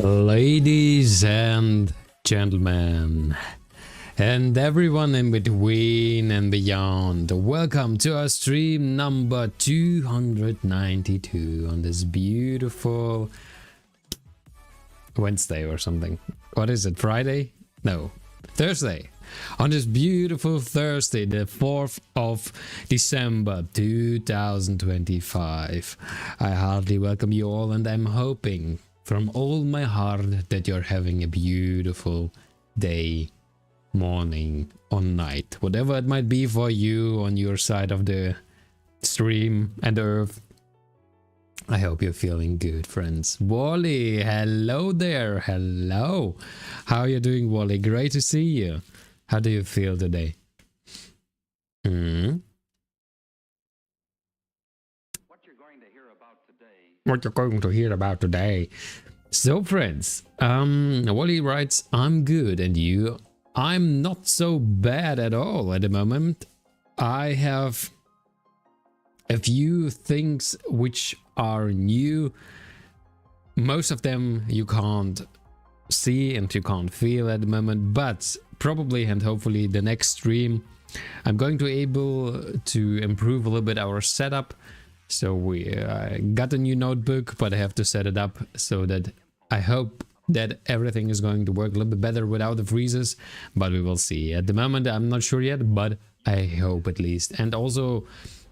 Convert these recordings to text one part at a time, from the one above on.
Ladies and gentlemen, and everyone in between and beyond, welcome to our stream number 292 on this beautiful Wednesday or something. What is it, Friday? No, Thursday. On this beautiful Thursday, the 4th of December 2025. I heartily welcome you all, and I'm hoping from all my heart that you're having a beautiful day, morning or night, whatever it might be for you on your side of the stream and earth. I hope you're feeling good, friends. Wally, hello there. Hello. How are you doing, Wally? Great to see you. How do you feel today? What you're going to hear about today. So, friends, Wally writes, I'm good, and you? I'm not so bad at all at the moment. I have a few things which are new. Most of them you can't see and you can't feel at the moment, but probably and hopefully the next stream I'm going to be able to improve a little bit our setup. So we got a new notebook, but I have to set it up so that I hope that everything is going to work a little bit better without the freezes, but we will see. At the moment I'm not sure yet, but I hope at least. And also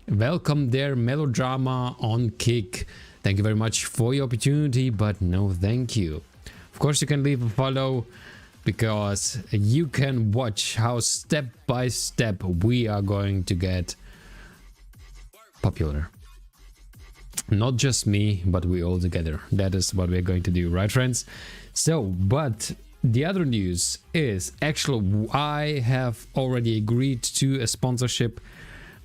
welcome there, Melodrama on Kick. Thank you very much for your opportunity, but no thank you. Of course you can leave a follow, because you can watch how step by step we are going to get popular. Not just me, but we all together. That is what we're going to do, right, friends? So, but the other news is actually I have already agreed to a sponsorship,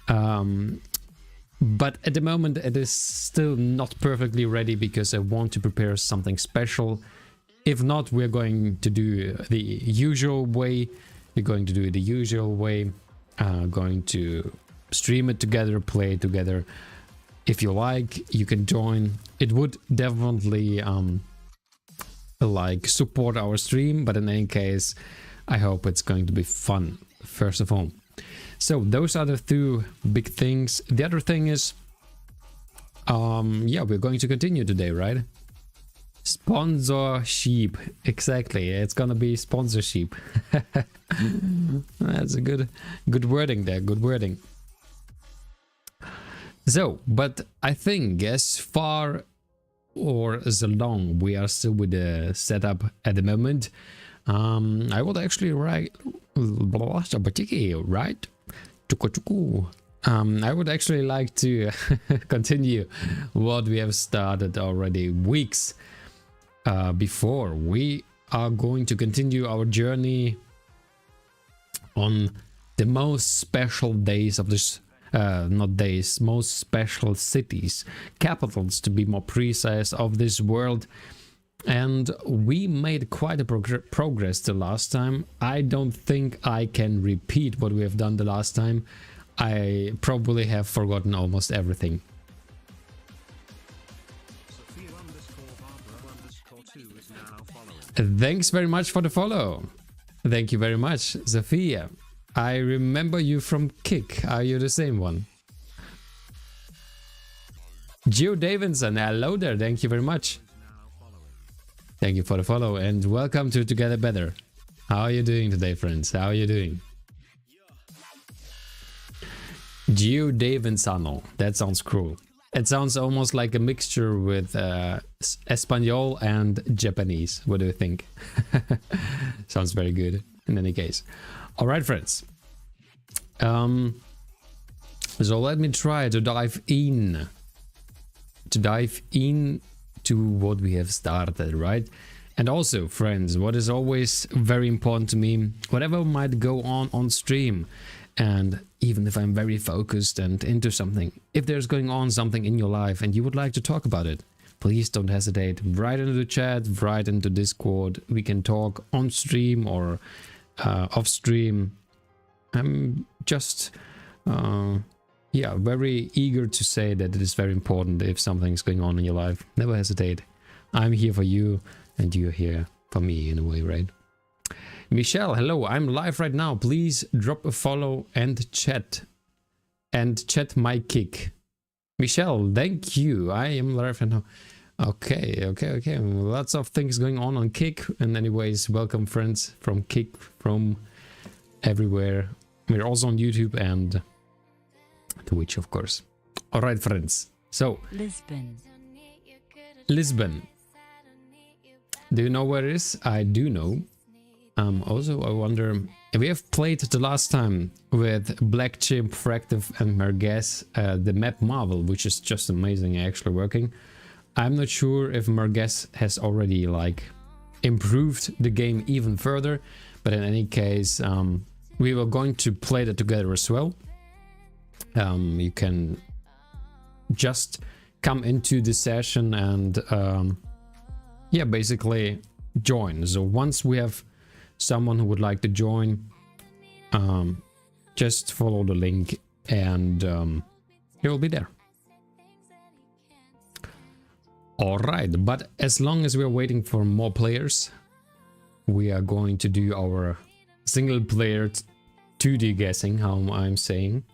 but at the moment it is still not perfectly ready because I want to prepare something special. If not, we're going to do the usual way. We're going to do it the usual way. Going to stream it together, play it together. If you like, you can join. It would definitely like support our stream, but in any case, I hope it's going to be fun, first of all. So those are the two big things. The other thing is, yeah, we're going to continue today, right? Sponsorship, exactly. It's gonna be sponsorship. That's a good wording there. Good wording. So, but I think as far or as long we are still with the setup at the moment, I would actually I would actually like to continue what we have started already weeks before. We are going to continue our journey on the most special days of this not days, most special cities, capitals to be more precise, of this world. And we made quite a progress the last time. I don't think I can repeat what we have done the last time. I probably have forgotten almost everything. Thanks very much for the follow. Thank you very much, Zafia. I remember you from Kick. Are you the same one? Gio Davidson, hello there. Thank you very much. Thank you for the follow and welcome to Together Better. How are you doing today, friends? How are you doing? Gio Davidson. That sounds cool. It sounds almost like a mixture with Espanol and Japanese. What do you think? Sounds very good in any case. All right, friends. So let me try to dive in to what we have started, right? And also, friends, what is always very important to me, whatever might go on stream, and even if I'm very focused and into something, if there's going on something in your life and you would like to talk about it, please don't hesitate. Write into the chat, write into Discord. We can talk on stream or off stream. I'm just yeah, very eager to say that it is very important if something's going on in your life. Never hesitate. I'm here for you And you're here for me in a way, right? Michelle, hello, I'm live right now. Please drop a follow and chat. And chat my kick. Michelle, thank you. I am live right now. Okay. Lots of things going on Kick. And anyways, welcome friends from Kick, from everywhere. We're also on YouTube and Twitch, of course. All right, friends. So, Lisbon. Do you know where it is? I do know. Also, I wonder, we have played the last time with Black Chimp, Fractive and Merguez, the map Marvel, which is just amazing, actually working. I'm not sure if Merguez has already like improved the game even further, but in any case, we were going to play that together as well. You can just come into the session and yeah, basically join. So once we have someone who would like to join, just follow the link and he will be there. All right, but as long as we're waiting for more players, we are going to do our single player 2D guessing, how I'm saying,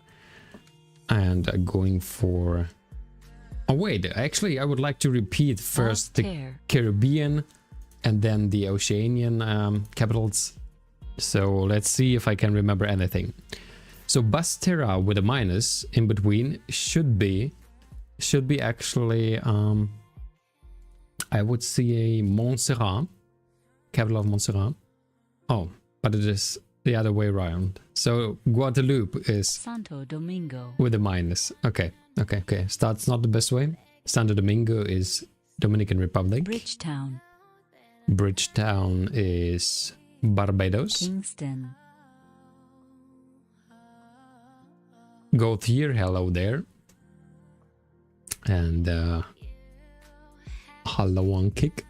and going for... Oh wait, actually I would like to repeat first the Caribbean and then the Oceanian capitals. So let's see if I can remember anything. So Basterra with a minus in between should be actually I would say Montserrat, capital of Montserrat. Oh, but it is the other way around. So Guadeloupe is Santo Domingo with a minus. Okay. Start's not the best way. Santo Domingo is Dominican Republic. Bridgetown is Barbados. Kingston. Gauthier, hello there. And hello on Kick.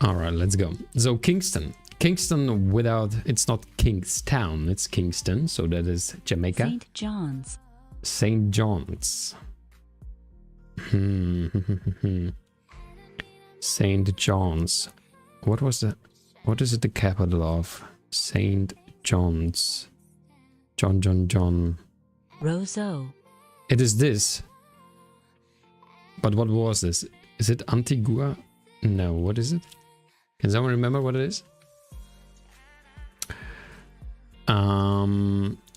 Alright, let's go. So Kingston. Kingston without... It's not Kingstown, it's Kingston. So that is Jamaica. St. John's. St. John's. St. John's. What was that? What is it the capital of? St. John's. John. Roseau. It is this. But what was this? Is it Antigua? No, what is it? Can someone remember what it is?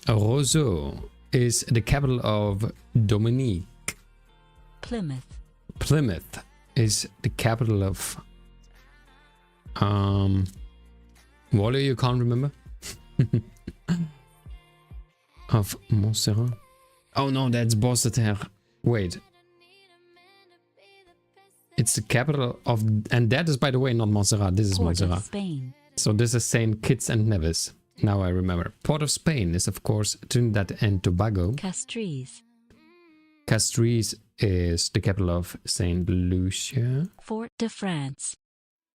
Roseau is the capital of Dominique. Plymouth is the capital of Wally, you can't remember? Of Montserrat. Oh no, that's Basseterre. Wait. It's the capital of, and that is by the way not Montserrat, this is Port Montserrat. of Spain. So this is Saint Kitts and Nevis. Now I remember. Port of Spain is of course Trinidad and Tobago. Castries. Castries is the capital of Saint Lucia. Fort de France.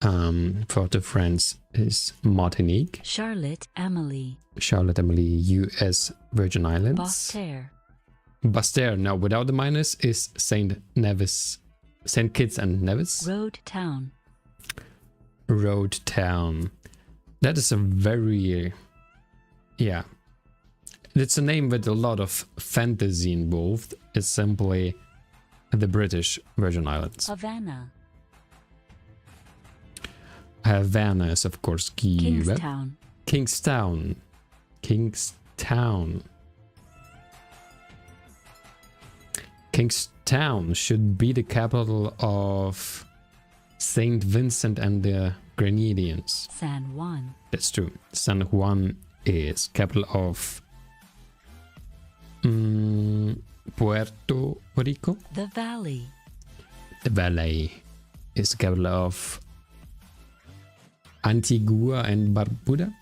Fort de France is Martinique. Charlotte Amalie. US Virgin Islands. Basse-Terre, now without the minus, is Saint Kitts and Nevis. Road Town. That is a very... yeah. It's a name with a lot of fantasy involved. It's simply the British Virgin Islands. Havana is of course Kiev. Kingstown. Kingstown should be the capital of Saint Vincent and the Grenadines. San Juan. That's true. San Juan is capital of Puerto Rico. The Valley. The Valley is the capital of Antigua and Barbuda.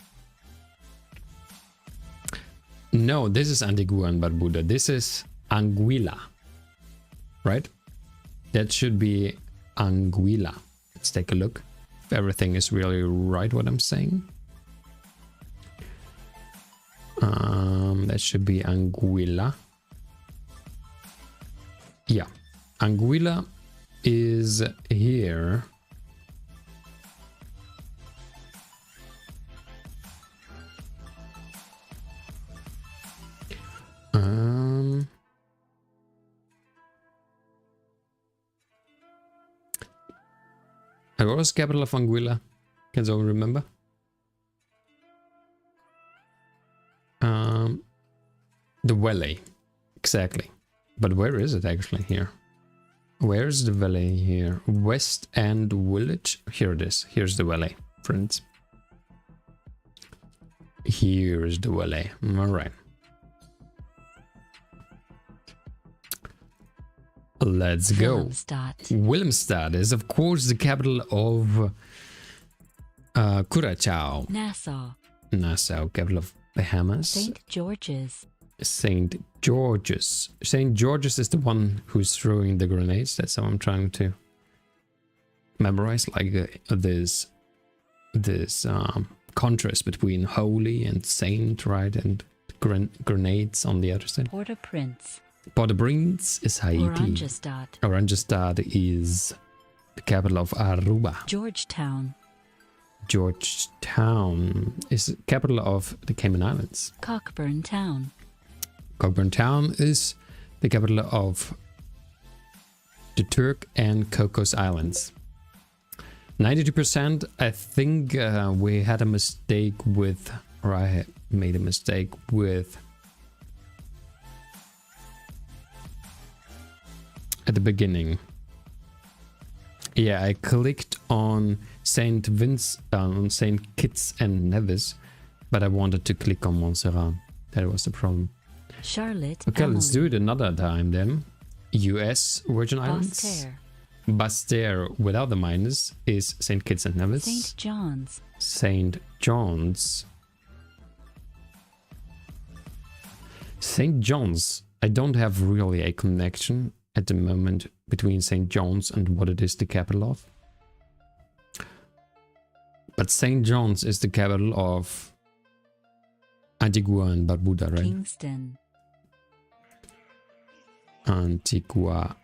No, this is Antigua and Barbuda. This is Anguilla. Right? That should be Anguilla. Let's take a look. If everything is really right what I'm saying. That should be Anguilla. Yeah. Anguilla is here. And what was the capital of Anguilla? Can someone remember? The Valley. Exactly. But where is it actually here? Where is the valley here? West End Village? Here it is. Here's the valley, friends. Here's the valley. Alright. Let's go. Willemstad is, of course, the capital of Curaçao. Nassau. Nassau, capital of Bahamas. St. George's. St. George's. St. George's is the one who's throwing the grenades. That's how I'm trying to memorize, like this contrast between holy and saint, right? And grenades on the other side. Port-au-Prince. Port-au-Prince is Haiti. Oranjestad. Oranjestad is the capital of Aruba. Georgetown. Georgetown is the capital of the Cayman Islands. Cockburn Town. Cockburn Town is the capital of the Turk and Cocos Islands. 92%, I think we had a mistake with, or I made a mistake with at the beginning. Yeah, I clicked on St. Kitts and Nevis, but I wanted to click on Montserrat. That was the problem. Charlotte. Okay, Emily. let's do it another time then. US Virgin Islands. Basseterre. Basseterre without the minus is St. Kitts and Nevis. St. John's. St. John's. St. John's. I don't have really a connection at the moment between St. John's and what it is the capital of. But St. John's is the capital of Antigua and Barbuda, right? Kingston. Antigua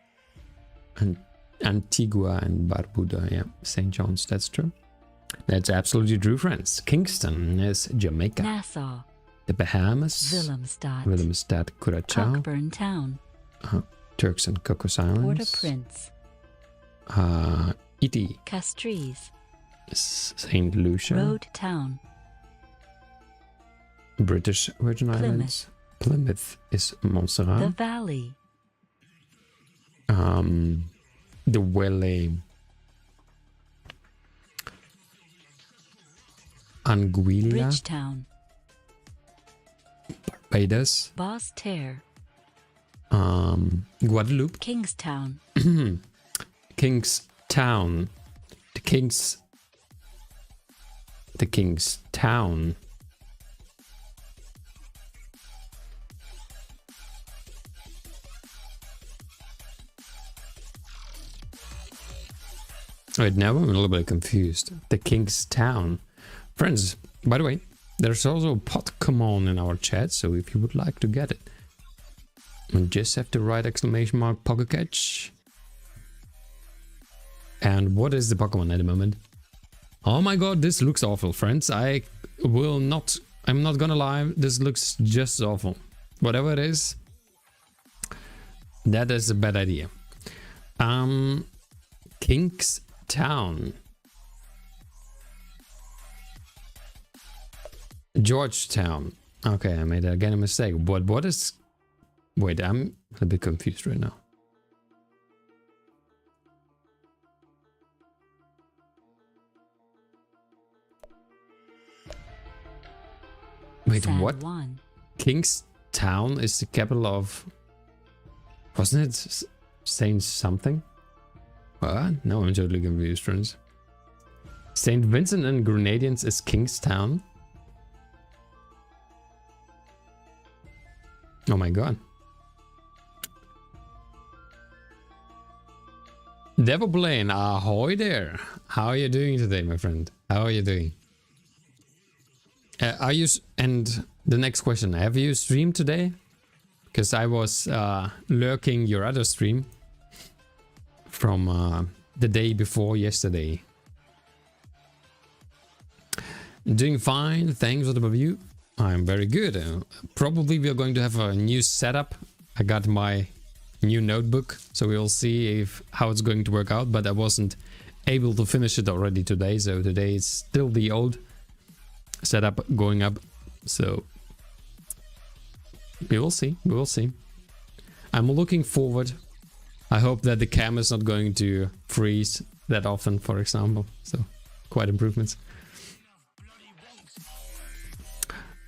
and Barbuda, yeah. St. John's, that's true. That's absolutely true, friends. Kingston is Jamaica. Nassau. The Bahamas. Willemstad. Curaçao. Cockburn Town. Turks and Cocos Islands. Port-au-Prince. Iti. Castries. St. Lucia. Road Town. British Virgin Islands. Plymouth is Montserrat. The Valley. The Valley. Anguilla. Bridgetown. Barbados. Basseterre. Guadeloupe. Kingstown. Kingstown. The Kingstown. Wait, now I'm a little bit confused. The Kingstown. Friends, by the way, there's also Podcommon in our chat, so if you would like to get it, you just have to write !! Pocket Catch. And what is the Pokemon at the moment? Oh my god, this looks awful, friends. I'm not gonna lie, this looks just awful. Whatever it is, that is a bad idea. Kingstown. Georgetown. Okay, I made again a mistake. What is... Wait, I'm a bit confused right now. Wait, San what? Juan. Kingstown is the capital of... Wasn't it Saint something? What? No, I'm totally confused, friends. St. Vincent and Grenadines is Kingstown? Oh my god. Devil Blaine, ahoy there. How are you doing today, my friend? How are you doing? And the next question, have you streamed today? Because I was lurking your other stream from the day before yesterday. Doing fine, thanks. What about you? I'm very good. Probably we are going to have a new setup. I got my new notebook, so we'll see how it's going to work out, but I wasn't able to finish it already today, so today is still the old setup going up, so we will see. I'm looking forward. I hope that the cam is not going to freeze that often, for example, so quite improvements.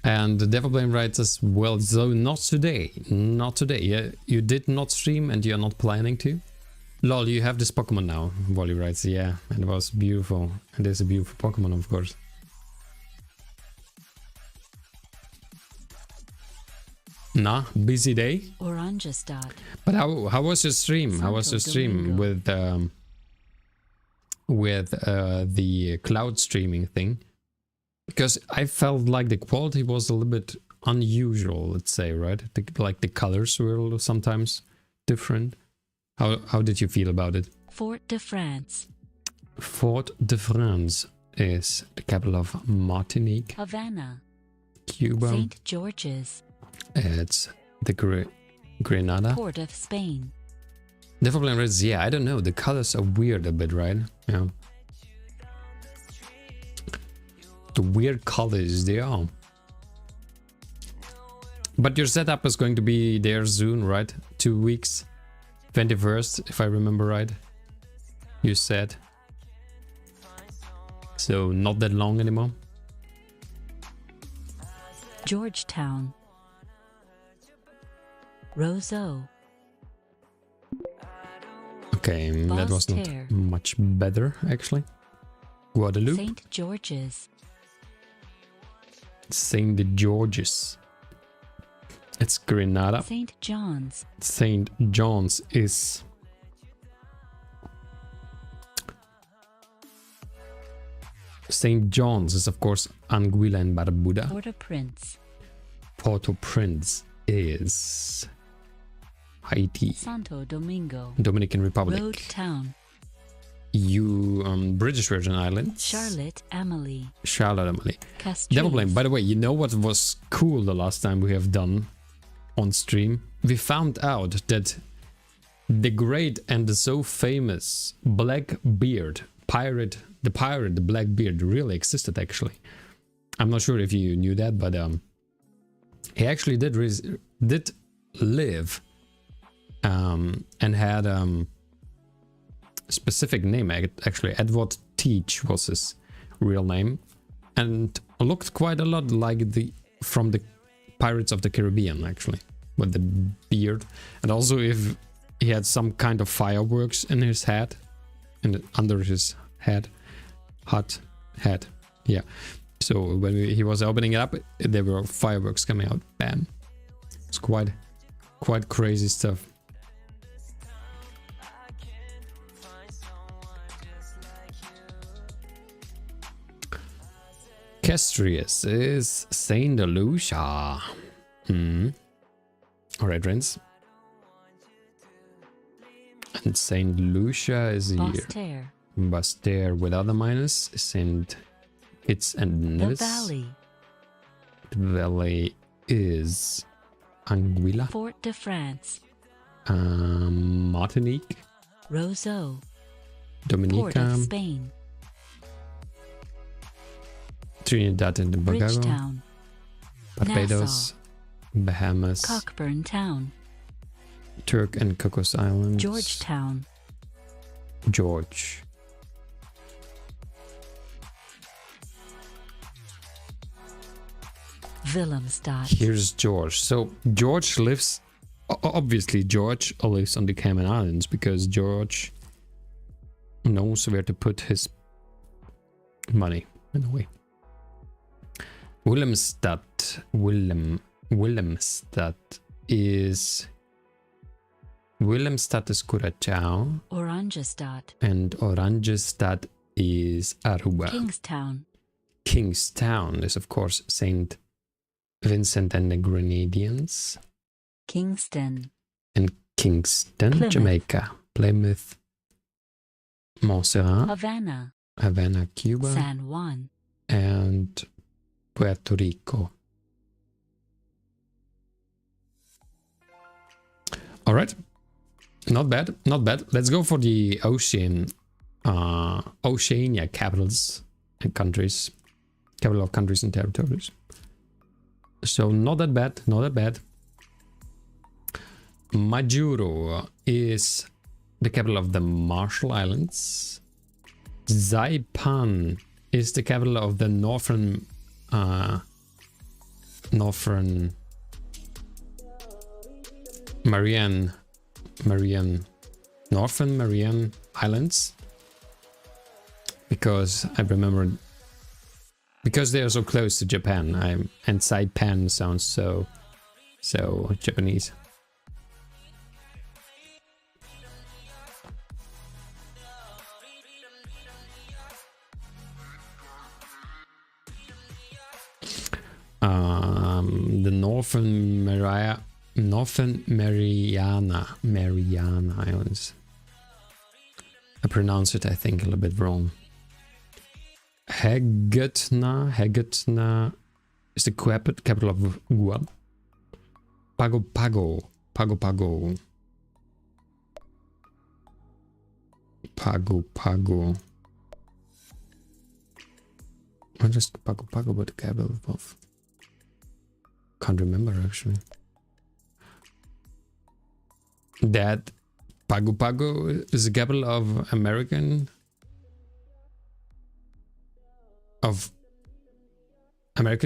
And the Devil Blame writes as well, so not today. Yeah, you did not stream and you're not planning to? Lol, you have this Pokemon now, Wally writes. Yeah, and it was beautiful. And it's a beautiful Pokemon, of course. Nah, busy day. Oranjestad. But how was your stream? How was your stream Domingo. with the cloud streaming thing? Because I felt like the quality was a little bit unusual, let's say, right? Like the colors were sometimes different. How did you feel about it? Fort de France. Fort de France is the capital of Martinique, Havana. Cuba. St. George's. It's the Grenada. Port of Spain. Devil Blame Reds, yeah, I don't know. The colors are weird a bit, right? Yeah. The weird colors they are. But your setup is going to be there soon, right? 2 weeks. 21st, if I remember right. You said. So not that long anymore. Georgetown. Roseau. Okay, that was not Basseterre. much better actually. Guadeloupe. St. George's. St. George's. It's Grenada. St. John's. St. John's is... St. John's is of course Anguilla and Barbuda. Port-au-Prince. Port-au-Prince is Haiti. Santo Domingo. Dominican Republic. Road Town. British Virgin Islands. Charlotte Amalie. Charlotte Amalie. Castries. Devil Blame, by the way, you know what was cool the last time we have done on stream? We found out that the great and the so famous Blackbeard pirate, the Blackbeard really existed actually. I'm not sure if you knew that, but he actually did live and had specific name actually. Edward Teach was his real name, and looked quite a lot like from the Pirates of the Caribbean actually, with the beard, and also if he had some kind of fireworks in his head and under his head, yeah. So when he was opening it up, there were fireworks coming out. Bam! It's quite crazy stuff. Castrius is Saint Lucia. Alright, friends. And Saint Lucia is here. Basseterre. Basseterre without the minus. Saint Kitts and The Nevis. Valley. The Valley is Anguilla. Fort de France. Martinique. Roseau. Port Dominica. of Spain. Trinidad and Tobago. Bridgetown. Barbados. Bahamas. Cockburn Town. Turk and Cocos Islands. Georgetown. George. Willemstad. Here's George. So George lives, obviously George lives on the Cayman Islands because George knows where to put his money in a way. Willemstad is Curacao, Oranjestad. and Oranjestad is Aruba. Kingstown. Kingstown is of course Saint Vincent and the Grenadines. Kingston. And Kingston, Plymouth. Jamaica. Plymouth Montserrat, Havana, Havana, Cuba, San Juan, and Puerto Rico. All right, not bad, not bad. Let's go for the Oceania capitals and countries, capital of countries and territories. So not that bad, not that bad. Majuro is the capital of the Marshall Islands. Saipan is the capital of the Northern Mariana Islands, because I remember, because they are so close to Japan. And Saipan sounds so Japanese. The Northern Mariana Islands. I pronounced it, I think, a little bit wrong. Heggetna is the capital of Guam. Pago. What is Pago but the capital of? Can't remember actually. That Pago is the capital of American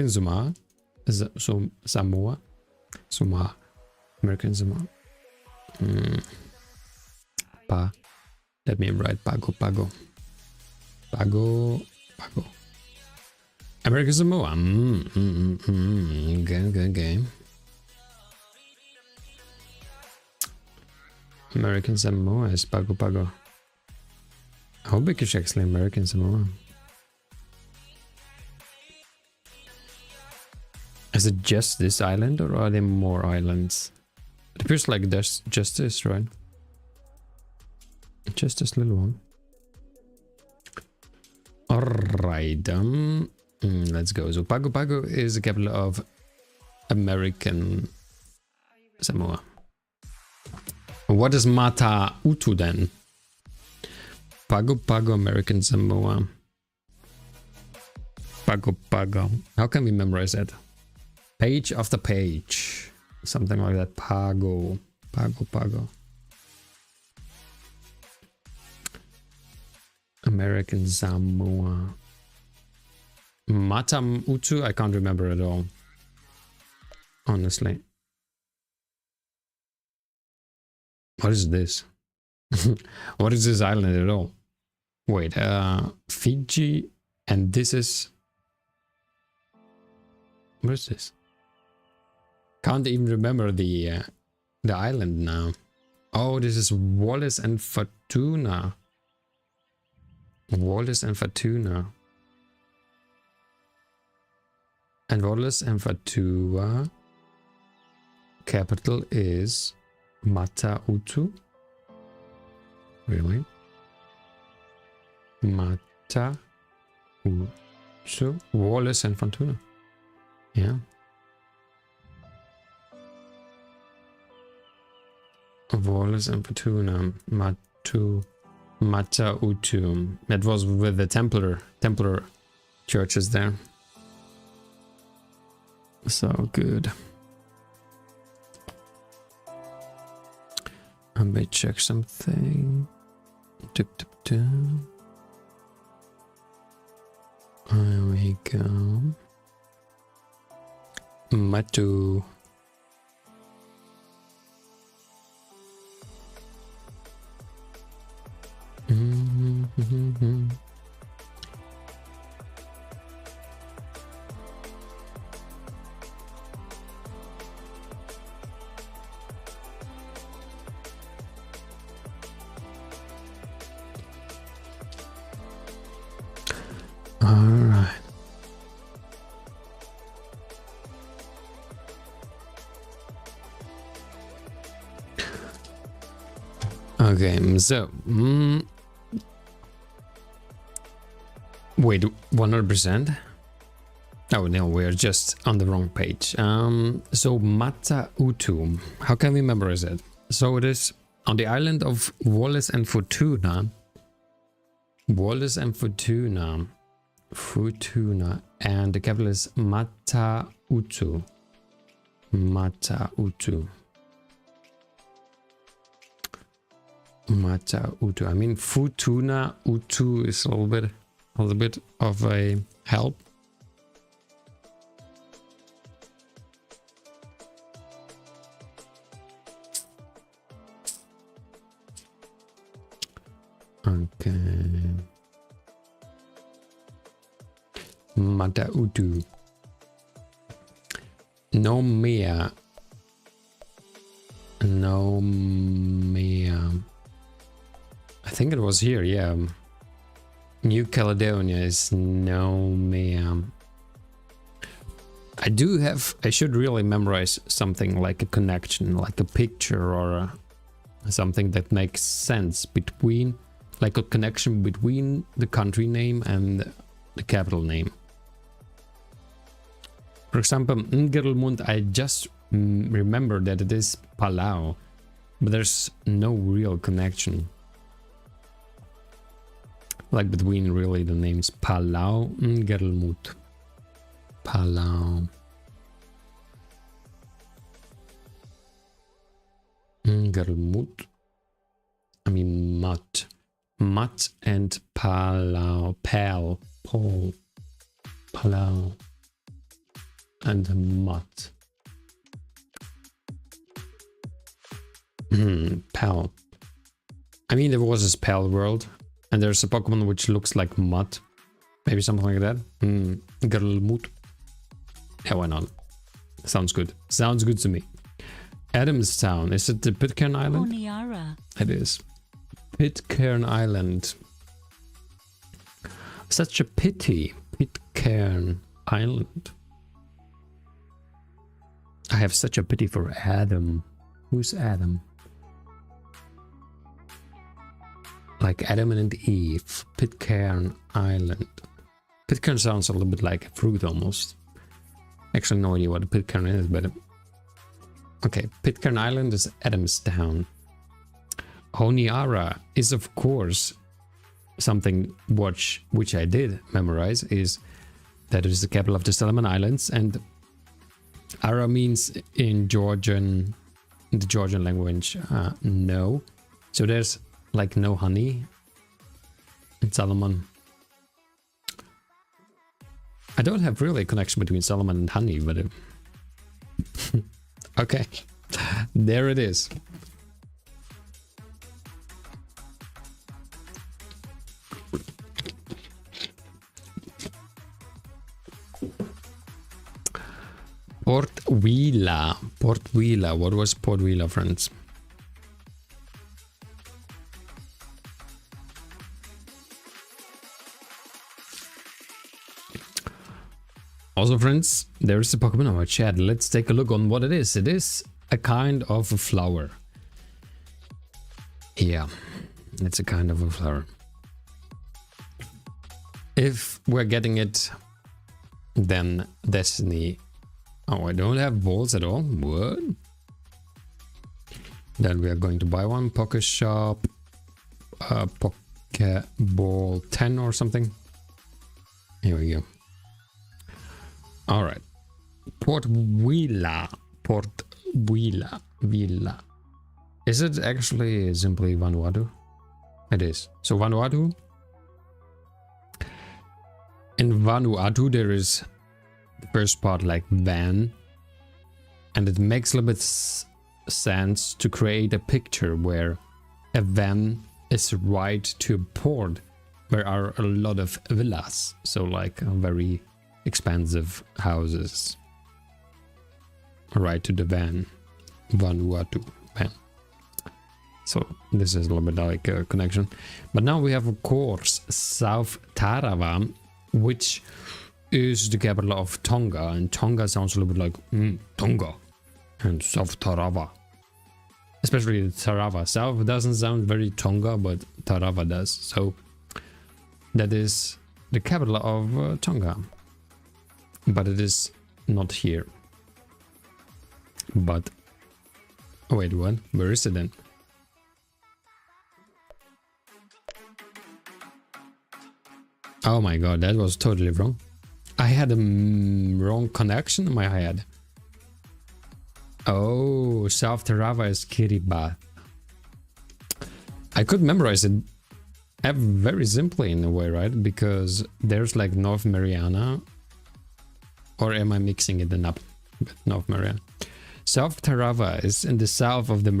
Samoa. Samoa. American Samoa. Let me write Pago. American Samoa. Game. American Samoa is Pago. How big is actually American Samoa? Is it just this island, or are there more islands? It appears like there's just this, right? Just this little one. Alright, let's go. So Pago is the capital of American Samoa. What is Mata Utu then? Pago, American Samoa. Pago. How can we memorize that? Page after page. Something like that. Pago. American Samoa. Mata Utu, I can't remember at all. Honestly. What is this? What is this island at all? Wait, Fiji, and this is... What is this? Can't even remember the island now. Oh, this is Wallis and Futuna. And Wallis and Fatua capital is Mata Utu. Really? Mata Utu. Wallis and Futuna. Yeah. Wallis and Futuna. Mata Utu. That was with the Templar churches there. So good. I may check something. There we go. Matu. Alright. Okay, so Wait, 100%? Oh no, we're just on the wrong page. So Mata Utu, how can we memorize it? So it is on the island of Wallis and Futuna. Wallis and Futuna. Futuna. And the capital is Mata Utu. Mata Utu. Mata Utu. I mean, Futuna Utu is a little bit of a help. Okay. Mata Utu. No Mea. No Mea. I think it was here, yeah. New Caledonia is no Mea. I should really memorize something like a connection, like a picture or something that makes sense between, like a connection between the country name and the capital name. For example, Ngerulmund, I just remember that it is Palau, but there's no real connection. Like between really the names Palau and Ngerulmund. Palau. Ngerulmund. I mean Mut. Mut and Palau. Paul. Palau. And Mut. Pal. I mean, there was a spell world, and there's a Pokemon which looks like Mud. Maybe something like that. Gerlmut. Yeah, why not? Sounds good. Sounds good to me. Adamstown. Is it the Pitcairn Island? Honiara. It is. Pitcairn Island. Such a pity. Pitcairn Island. I have such a pity for Adam. Who's Adam? Like Adam and Eve. Pitcairn Island. Pitcairn sounds a little bit like a fruit almost. Actually, no idea what a Pitcairn is, but... Okay, Pitcairn Island is Adamstown. Honiara is, of course, something which I did memorize, is that it is the capital of the Solomon Islands, and Ara means in the Georgian language, no. So there's like no honey in Solomon. I don't have really a connection between Solomon and honey, but okay, there it is. Port Vila. Port Vila. What was Port Vila, friends? Also, friends, there is a Pokemon on our chat. Let's take a look on what it is. It is a kind of a flower. Yeah, it's a kind of a flower. If we're getting it, then Destiny... Oh, I don't have balls at all? What? Then we are going to buy one. Poké Shop. Pokeball 10 or something. Here we go. Alright. Port Vila. Port Vila. Vila. Is it actually simply Vanuatu? It is. So Vanuatu. In Vanuatu there is the first part like van, and it makes a little bit sense to create a picture where a van is right to a port where are a lot of villas, so like very expensive houses right to the van. Vanuatu van. So this is a little bit like a connection. But now we have, of course, South Tarawa, which is the capital of Tonga, and Tonga sounds a little bit like Tonga and South Tarawa, especially Tarawa. South doesn't sound very Tonga, but Tarawa does. So that is the capital of Tonga. But it is not here. But... oh, wait, what? Where is it then? Oh my god, that was totally wrong. I had a wrong connection in my head. Oh, South Tarawa is Kiribati. I could memorize it very simply in a way, right? Because there's like North Mariana. Or am I mixing it up with North Mariana? South Tarawa is in the south of the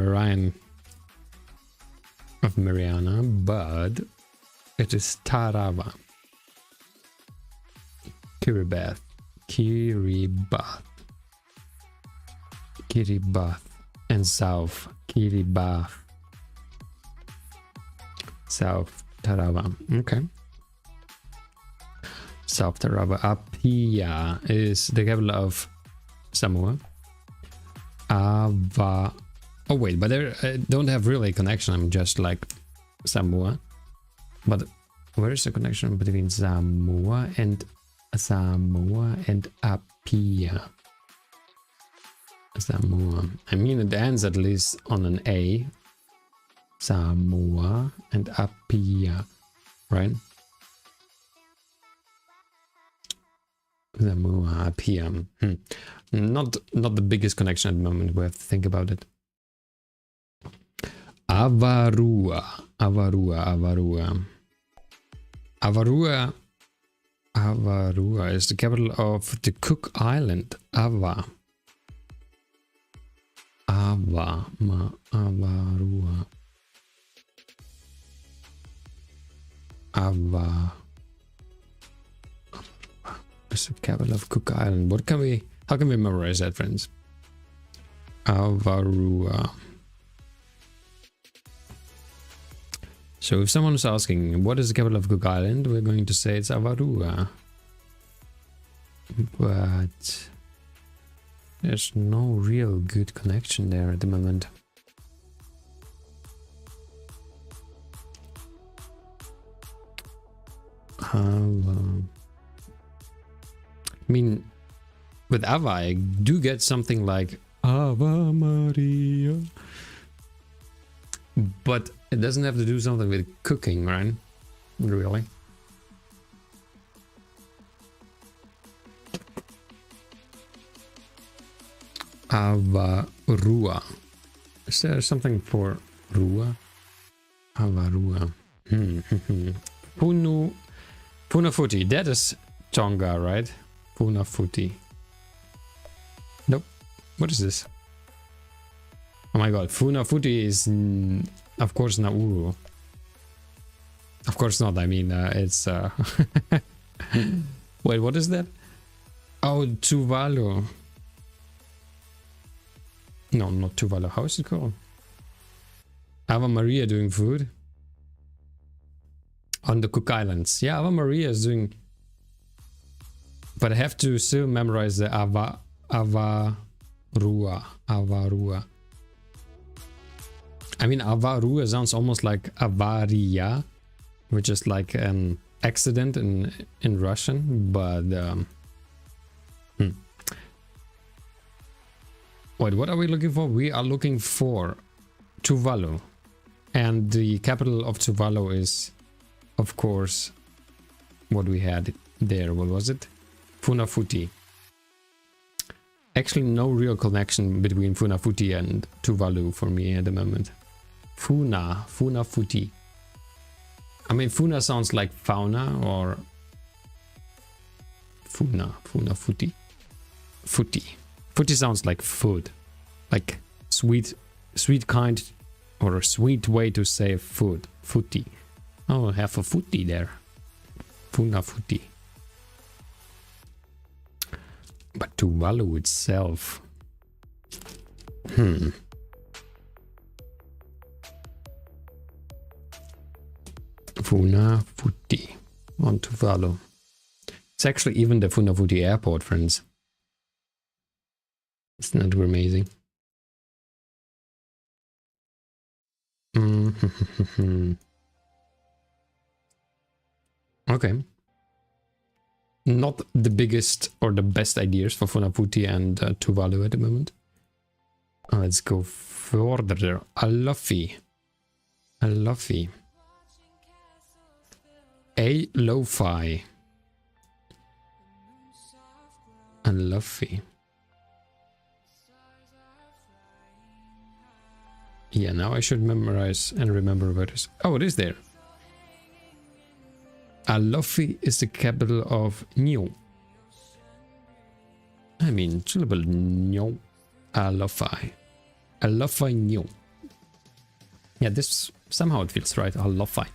Mariana, but it is Tarawa. Kiribati. And south. Kiribati. South Tarawa. Okay. South Tarawa. Apia is the capital of Samoa. Ava. Oh wait, but they don't have really a connection. I'm just like Samoa. But where is the connection between Samoa and Apia? Samoa. I mean, it ends at least on an A. Samoa and Apia, right? Samoa, Apia. Not the biggest connection at the moment. We have to think about it. Avarua. Avarua is the capital of the Cook Island. Avarua. Is the capital of Cook Island. How can we memorize that, friends? Avarua. So if someone is asking, what is the capital of Cook Island? We're going to say it's Avarua. But there's no real good connection there at the moment. I mean, with Ava, I do get something like Ava Maria. But it doesn't have to do something with cooking, right? Really? Avarua. Is there something for Rua? Avarua. Funafuti. That is Tonga, right? Funafuti. Nope. What is this? Oh my god. Funafuti is, of course, Nauru. Of course not. I mean, it's... Wait, what is that? Oh, Tuvalu. No, not Tuvalu. How is it called? Ava Maria doing food? On the Cook Islands. Yeah, Ava Maria is doing... But I have to still memorize the Avarua. I mean, Avarua sounds almost like Avaria, which is like an accident in Russian, but... Wait, what are we looking for? We are looking for Tuvalu. And the capital of Tuvalu is, of course, what we had there. What was it? Funafuti. Actually, no real connection between Funafuti and Tuvalu for me at the moment. Funafuti. I mean, Funa sounds like fauna or... Funafuti. Futi. Futi sounds like food. Like sweet kind, or a sweet way to say food. Futi. Oh, have a footy there. Funafuti. But Tuvalu itself... Funafuti on Tuvalu. It's actually even the Funafuti airport, friends. Isn't that amazing? Okay. not the biggest or the best ideas for Funafuti and Tuvalu at the moment. Let's go further. Alofi. Alofi. Alofi. Alofi. Yeah, now I should memorize and remember where it is. Oh, it is there. Alofi is the capital of Nyo. I mean, syllable Nyo. Alofi. Alofi Nyo. Yeah, this somehow it feels right. Alofi.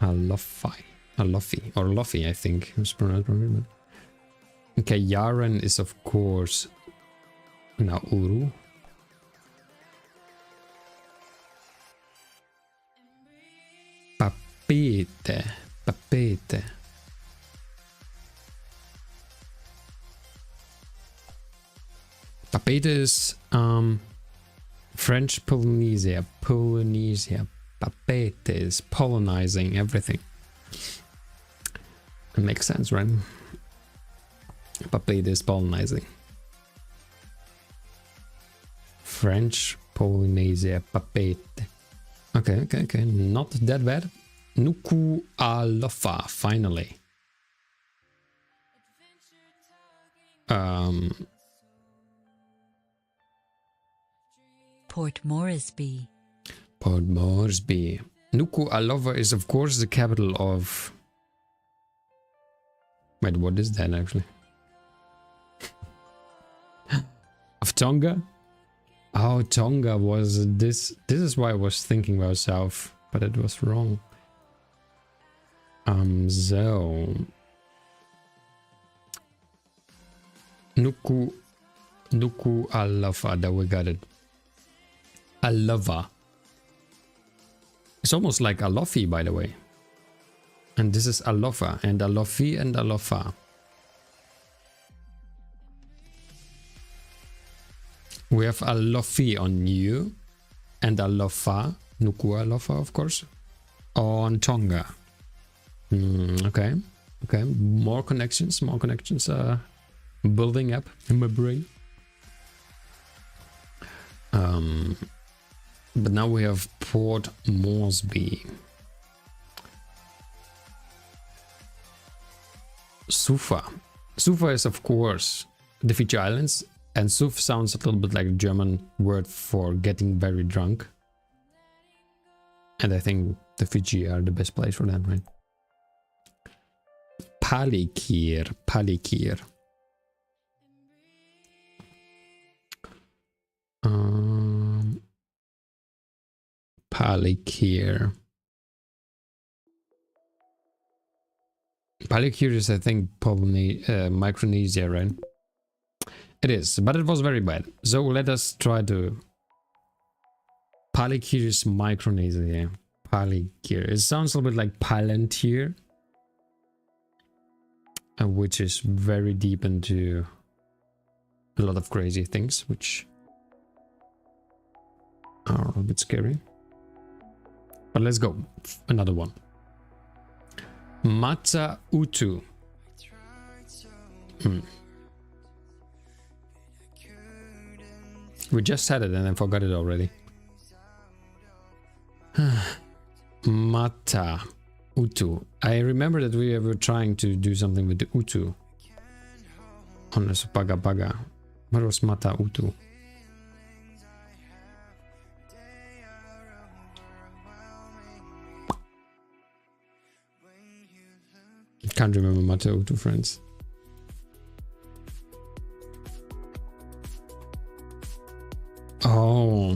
Alofi. Alofi. Or Lofi, I think. It's pronounced wrong. Okay, Yaren is of course Nauru. Papete. Papete. Papete is French Polynesia. Polynesia. Papete is polonizing everything. It makes sense, right? Papete is polonizing. French Polynesia. Papete. Okay, okay, okay. Not that bad. Nuku Alofa, finally. Port Moresby. Port Moresby. Nuku Alofa is of course the capital of... Wait, what is that actually? Of Tonga? Oh, Tonga was this. This is why I was thinking about south, but it was wrong. So Nuku Alofa, that we got it. Alofa. It's almost like Alofi, by the way. And this is Alofa, and Alofi and Alofa. We have Alofi on you, and Alofa, Nuku Alofa, of course, on Tonga. Okay, okay, more connections, building up in my brain. But now we have Port Moresby. Sufa. Sufa is of course the Fiji Islands, and Suf sounds a little bit like a German word for getting very drunk. And I think the Fiji are the best place for that, right? Palikir, Palikir. Palikir. Palikir is, I think, probably Micronesia, right? It is, but it was very bad. So let us try to... Palikir is Micronesia. Palikir. It sounds a little bit like Palantir, which is very deep into a lot of crazy things, which are a bit scary. But let's go. Another one. Mata Utu. We just said it and I forgot it already. Mata Utu. I remember that we were trying to do something with the Utu on the Paga Paga. What was Mata Utu? Can't remember Mata Utu, friends. Oh,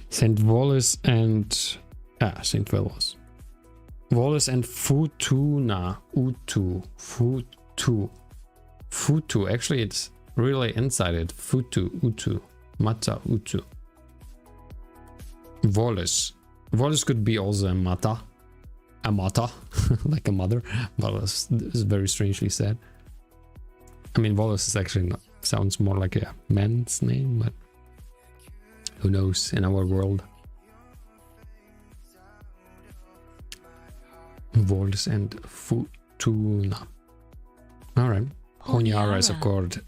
St. Wallace and St. Wallace. Wallace and Futuna. Utu. Futu. Actually, it's really inside it. Futu. Utu. Mata. Utu. Wallace. Wallace could be also a mata. A mata. Like a mother. Wallace is very strangely said. I mean, Wallace is actually not, sounds more like a man's name, but who knows in our world. Wallace and Futuna. All right. Honiara is of Honiara. course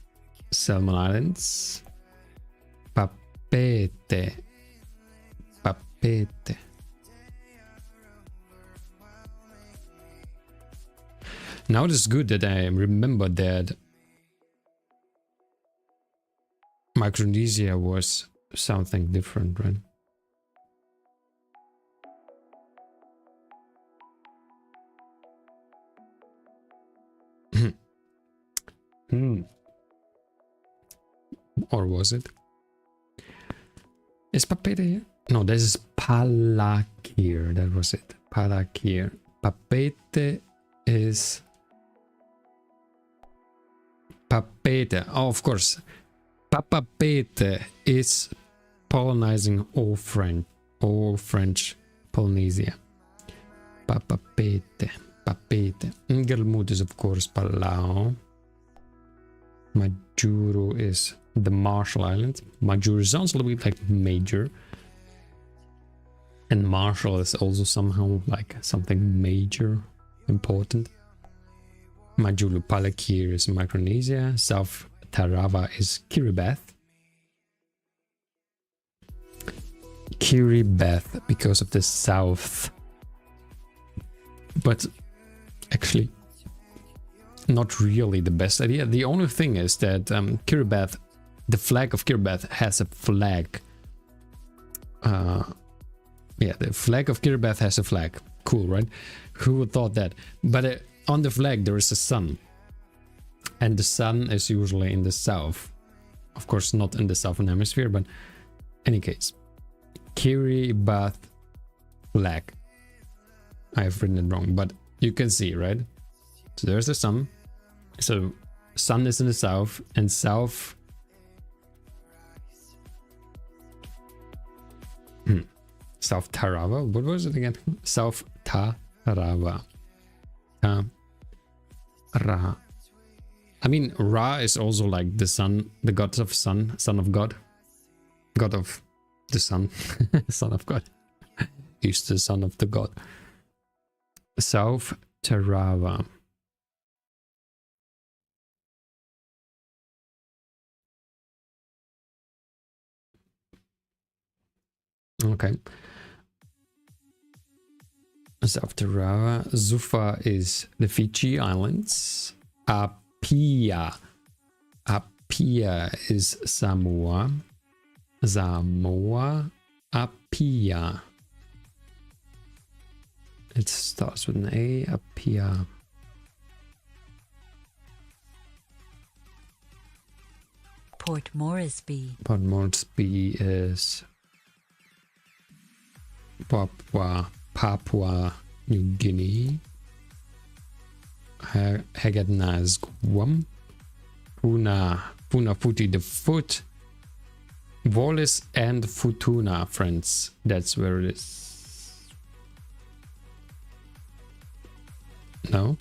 Salmon Islands. Papeete. Papeete. Now it is good that I remember that Micronesia was something different, right? Or was it? Is Papeete here? No, this is Palakir. That was it. Palakir. Papeete is Papeete. Oh, of course. Papeete is colonizing all French Polynesia. Papeete. Papeete. Ngelmud is of course Palau. Majuro is the Marshall Islands. Majuro sounds a little bit like major. And Marshall is also somehow like something major, important. Majulu Palakir is Micronesia. South Tarawa is Kiribati. Kiribati because of the south. But actually, not really the best idea. The only thing is that Kiribati, the flag of Kiribati has a flag. Yeah, the flag of Kiribati has a flag. Cool, right? Who would thought that? But on the flag there is a sun. And the sun is usually in the south. Of course, not in the southern hemisphere, but any case. Kiribati flag. I have written it wrong, but you can see, right? So there's the sun. So sun is in the south, and south. South Tarawa. What was it again? South Tarawa. Ra. I mean, Ra is also like the sun, the god of sun, son of God. God of the sun. Son of God. He's the son of the god. South Tarawa. Okay. South Tarawa. Zufa is the Fiji Islands. Apia. Apia is Samoa. Samoa. Apia. It starts with an A. Apia. Port Moresby. Port Moresby is Papua New Guinea. Haggadna is Guam. Funafuti the foot. Wallis and Futuna, friends. That's where it is. No?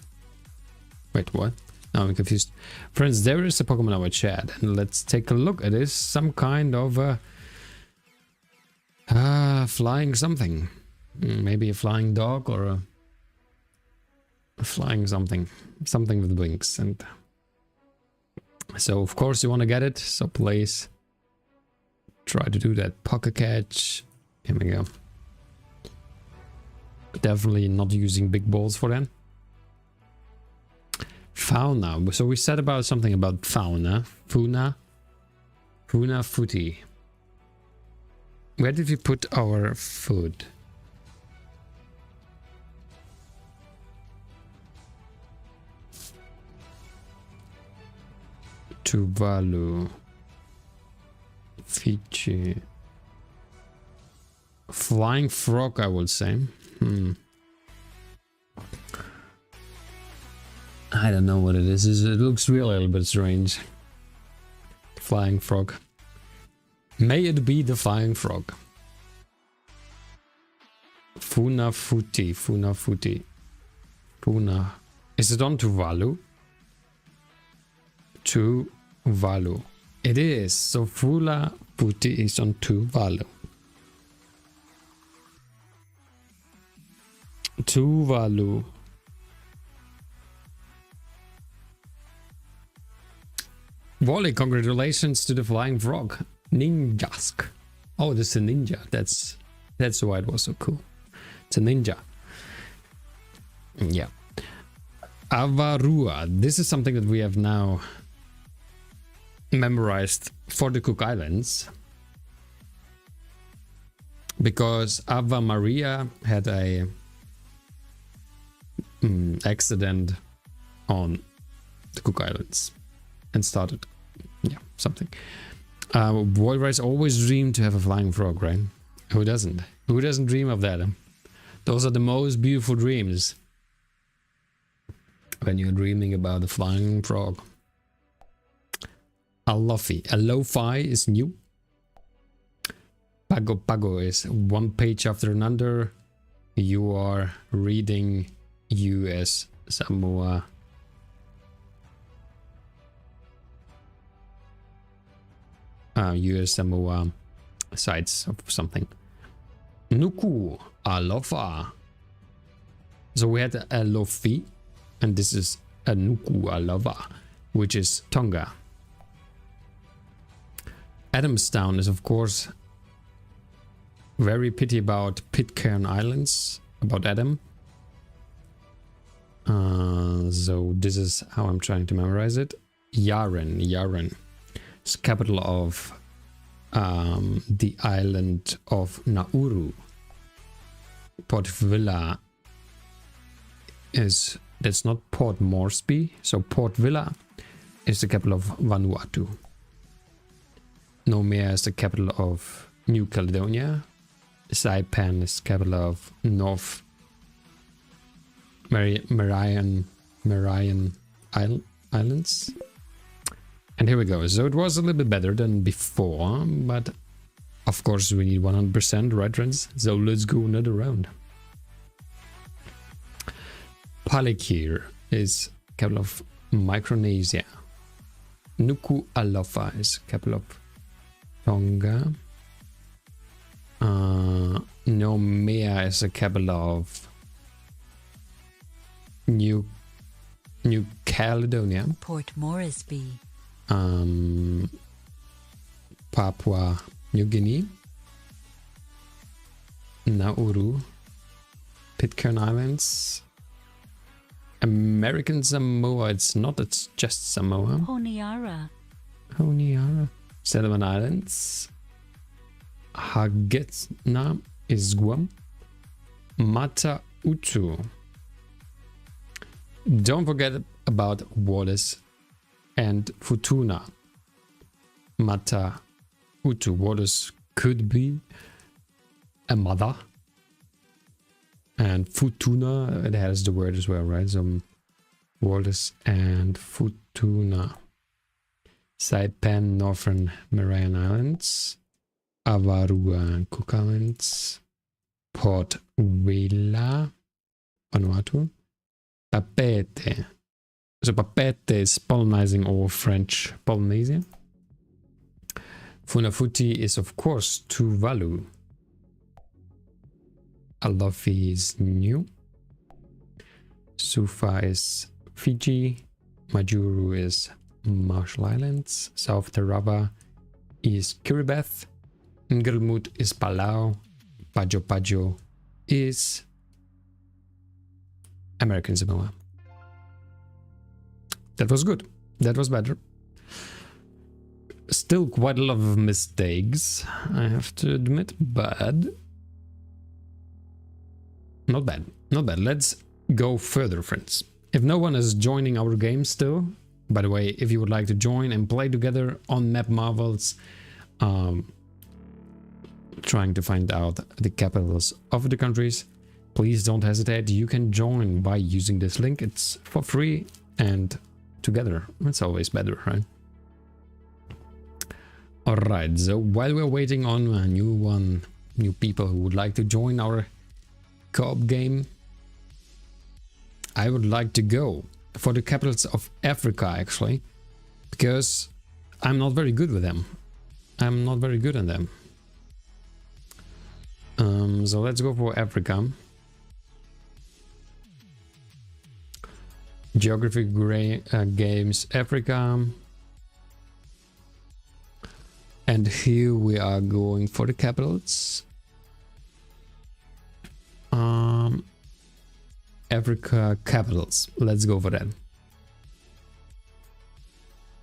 Wait, what? Now I'm confused. Friends, there is a Pokemon in our chat. And let's take a look at this. Some kind of flying something. Maybe a flying dog or a flying something. Something with wings. And so, of course, you want to get it. So please try to do that. Pocket catch. Here we go. Definitely not using big balls for that. Fauna. So we said about something about fauna. Funafuti. Where did we put our food? Tuvalu. Fiji. Flying frog, I would say. I don't know what it is. It looks really a little bit strange. Flying frog. May it be the flying frog. Funafuti. Funafuti. Funa. Is it on Tuvalu? Tuvalu. It is. So Funafuti is on Tuvalu. Tuvalu. Wally, congratulations to the flying frog. Ninjask. Oh, this is a ninja. That's why it was so cool. It's a ninja. Yeah. Avarua. This is something that we have now memorized for the Cook Islands. Because Ava Maria had a accident on the Cook Islands and started, yeah, something. Walrus always dreamed to have a flying frog, right? Who doesn't? Who doesn't dream of that? Those are the most beautiful dreams. When you're dreaming about the flying frog. Alofi. Alofi is new. Pago Pago is one page after another. You are reading US Samoa. US Samoa sites of something. Nuku Alofa. So we had Alofi, and this is a Nuku Alofa, which is Tonga. Adamstown is, of course, very pity about Pitcairn Islands, about Adam. So this is how I'm trying to memorize it. Yaren. Yaren is capital of the island of Nauru. Port Vila is, that's not Port Moresby, so Port Vila is the capital of Vanuatu. Nomea is the capital of New Caledonia. Saipan is capital of North Marian Islands. And here we go. So it was a little bit better than before, but of course we need 100%, right, friends? So let's go another round. Palikir is capital of Micronesia. Nuku Alofa is capital of Tonga. Nomea is the capital of New Caledonia. Port Moresby. Papua New Guinea. Nauru. Pitcairn Islands. American Samoa. It's not, it's just Samoa. Honiara. Honiara. Solomon Islands. Hagetna is Guam. Mata Utu. Don't forget about Wallace and Futuna. Mata Utu. Wallace could be a mother. And Futuna, it has the word as well, right? So Wallace and Futuna. Saipan, Northern Mariana Islands. Avarua and Cook Islands. Port Vila, Vanuatu. Papeete. So Papeete is Polynesian or French Polynesia. Funafuti is, of course, Tuvalu. Alofi is new. Sufa is Fiji. Majuru is Marshall Islands. South Tarawa is Kiribati. Ngilmut is Palau. Pajo Pajo is American Samoa. That was good. That was better. Still quite a lot of mistakes, I have to admit, but not bad. Not bad. Let's go further, friends. If no one is joining our game still, by the way, if you would like to join and play together on Map Marvels, trying to find out the capitals of the countries, please don't hesitate. You can join by using this link. It's for free, and together it's always better, right? All right, so while we're waiting on a new people who would like to join our co-op game, I would like to go for the capitals of Africa, actually, because I'm not very good with them. I'm not very good at them. So let's go for Africa. Geography Games Africa. And here we are going for the capitals. Africa capitals. Let's go for that.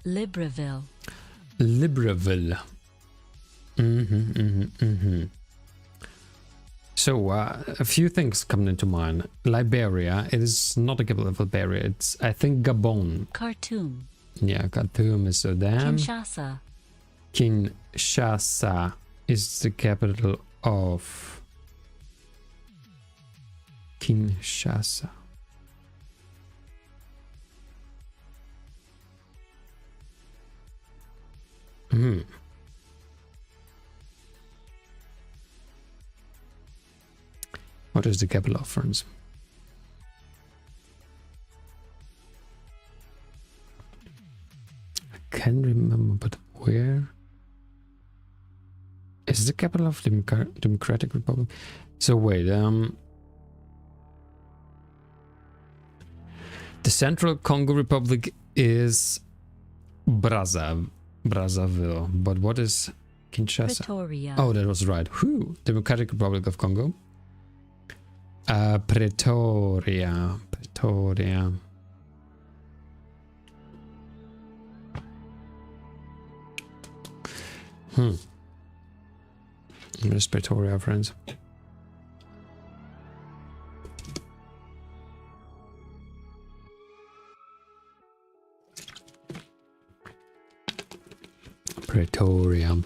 Libreville. Libreville. So a few things come into mind. Liberia. It is not the capital of Liberia. It's, I think, Gabon. Khartoum. Yeah, Khartoum is Sudan. Kinshasa. Kinshasa is the capital of Kinshasa. What is the capital of France? I can't remember, but where? Is the capital of Democratic Republic? So wait, the Central Congo Republic is Brazzaville, but what is Kinshasa? Pretoria. Oh, that was right. Whew. Democratic Republic of Congo. Pretoria. Where's Pretoria, friends? Pretoria.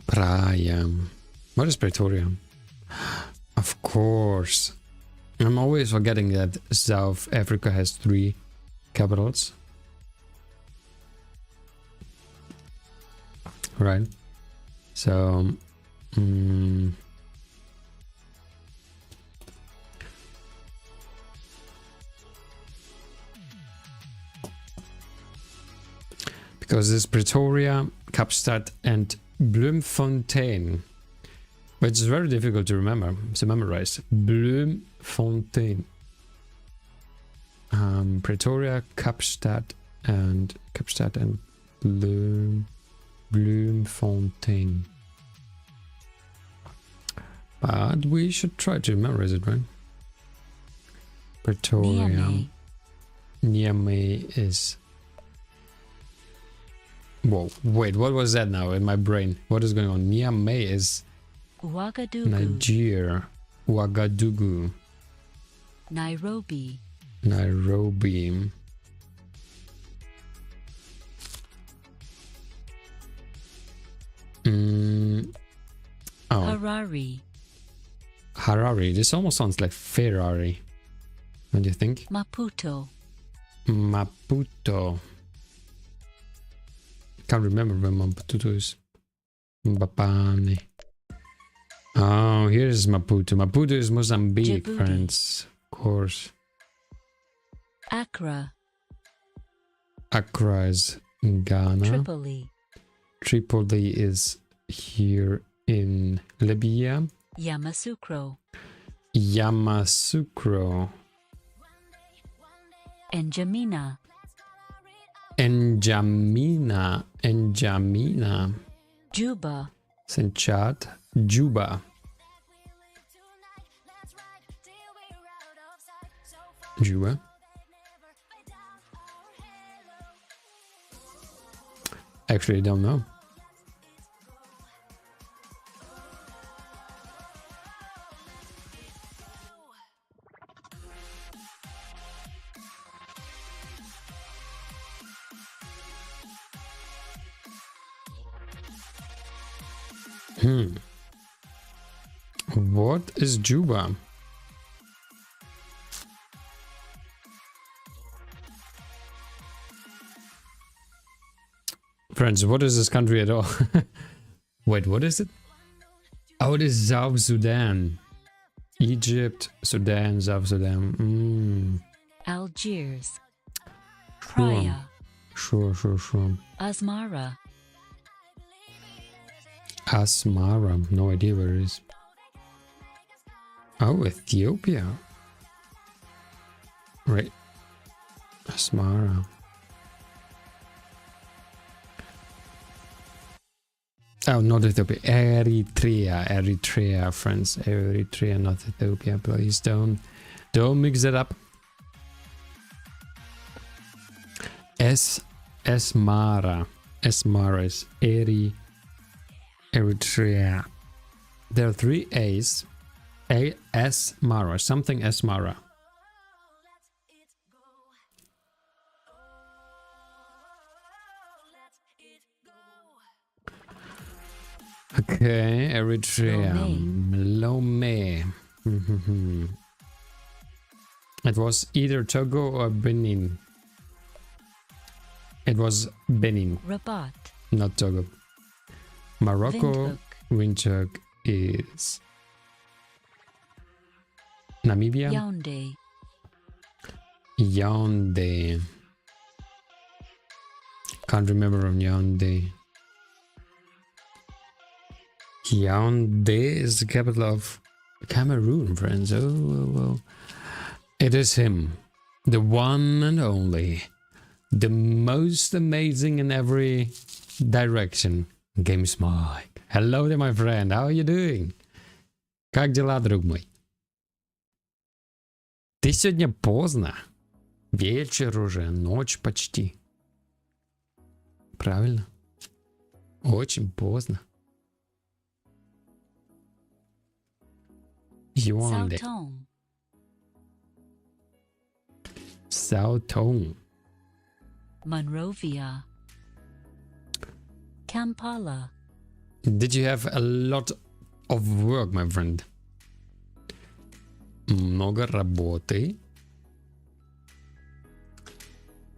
Praia. What is Pretoria? Of course. I'm always forgetting that South Africa has 3 capitals. Right. So, because it's Pretoria, Kapstadt, and Bloemfontein, which is very difficult to memorize. Bloemfontein. Pretoria, Kapstadt, and Bloemfontein. But we should try to memorize it, right? Pretoria. Niamey is... Whoa, wait, what was that now in my brain? What is going on? Niamey is... Ouagadougou. Nigeria. Ouagadougou. Nairobi. Nairobi. Oh, Harare. Harare. This almost sounds like Ferrari. What do you think? Maputo. Maputo. Can't remember where Maputo is. Mbapane. Oh, here's Maputo. Maputo is Mozambique, Djibouti. friends. Of course. Accra. Accra is in Ghana. Tripoli. Tripoli is here in Libya. Yamoussoukro. Yamoussoukro. N'Djamena. N'Djamena. Juba. St. Chad. Juba. Juba. Actually, I don't know. What is Juba? Friends, what is this country at all? Wait, what is it? Oh, it is South Sudan. Egypt, Sudan, South Sudan. Algiers. Praia. Sure. Asmara. Asmara. No idea where it is. Oh, Ethiopia. Right. Asmara. Oh, not Ethiopia. Eritrea, friends. Eritrea, not Ethiopia. Please don't mix it up. Asmara. Asmara is Eritrea. There are 3 A's. Asmara. Something Asmara. Okay, Eritrea. Lomé. It was either Togo or Benin. It was Benin, Rabat. not Togo. Morocco. Windhoek. Windhoek is Namibia. Yaoundé. Yaoundé. Can't remember on Yaoundé. Yaoundé is the capital of Cameroon, friends. Oh. It is him. The one and only. The most amazing in every direction. Games Mike. Hello there, my friend. How are you doing? Как дела, друг мой? Ты сегодня поздно. Вечер уже, ночь почти. Правильно? Очень поздно. Yaoundé. Sao Tome. Sao Tome. Monrovia. Kampala. Did you have a lot of work, my friend? Много работы.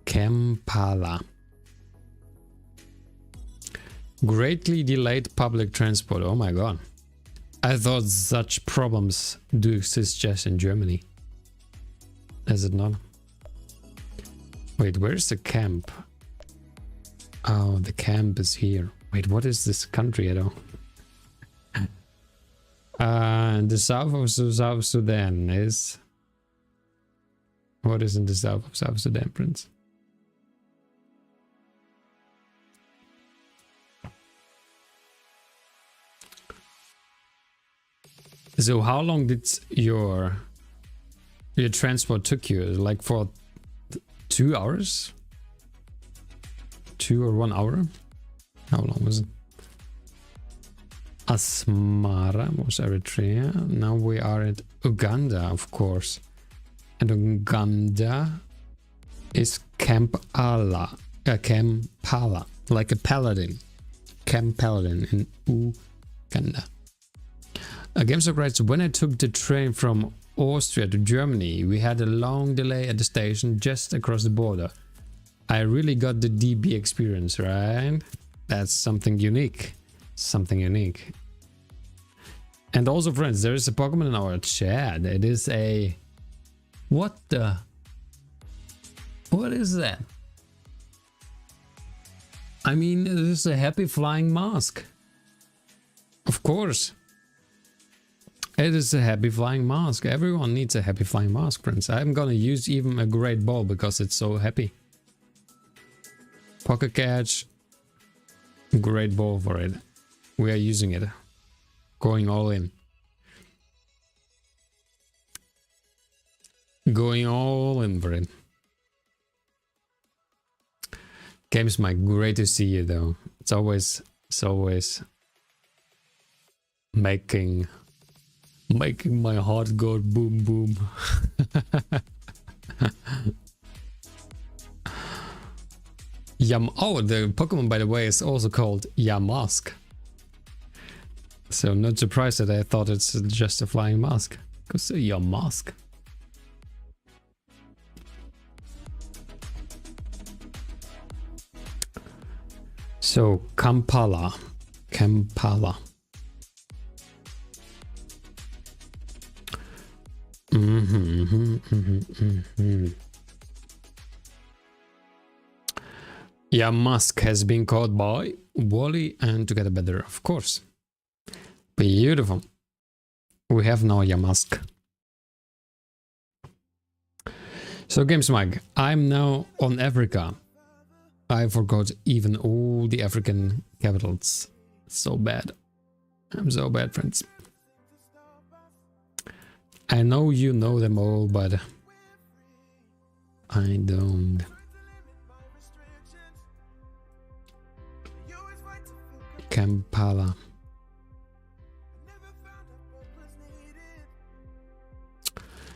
Kampala. Greatly delayed public transport. Oh my god. I thought such problems do exist just in Germany. Is it not? Wait, where's the camp? Oh, the camp is here. Wait, what is this country at all? The south of South Sudan is... What is in the south of South Sudan, Prince? So how long did your transport took you? Like for 2 hours? 2 or 1 hour? How long was it? Asmara was Eritrea. Now we are at Uganda, of course. And Uganda is Kampala. Kampala. Like a paladin. Camp Paladin in Uganda. GameStop writes, when I took the train from Austria to Germany, we had a long delay at the station just across the border. I really got the DB experience, right? That's something unique. Something unique. And also, friends, there is a Pokemon in our chat. It is a... What the... What is that? I mean, it is a happy flying mask. Of course. It is a happy flying mask. Everyone needs a happy flying mask, friends. I'm gonna use even a great ball because it's so happy. Pocket catch. Great ball for it. We are using it. Going all in. Going all in for it. Games Mike, great to see you though. It's always making my heart go boom boom. Oh, the Pokemon, by the way, is also called Yamask. So not surprised that I thought it's just a flying mask. Because Yamask. So Kampala. Yeah, Musk has been caught by Wally and Together Better, of course. Beautiful. We have now Yamask. So Games Mag, I'm now on Africa. I forgot even all the African capitals. So bad. I'm so bad, friends. I know you know them all, but I don't. Kampala.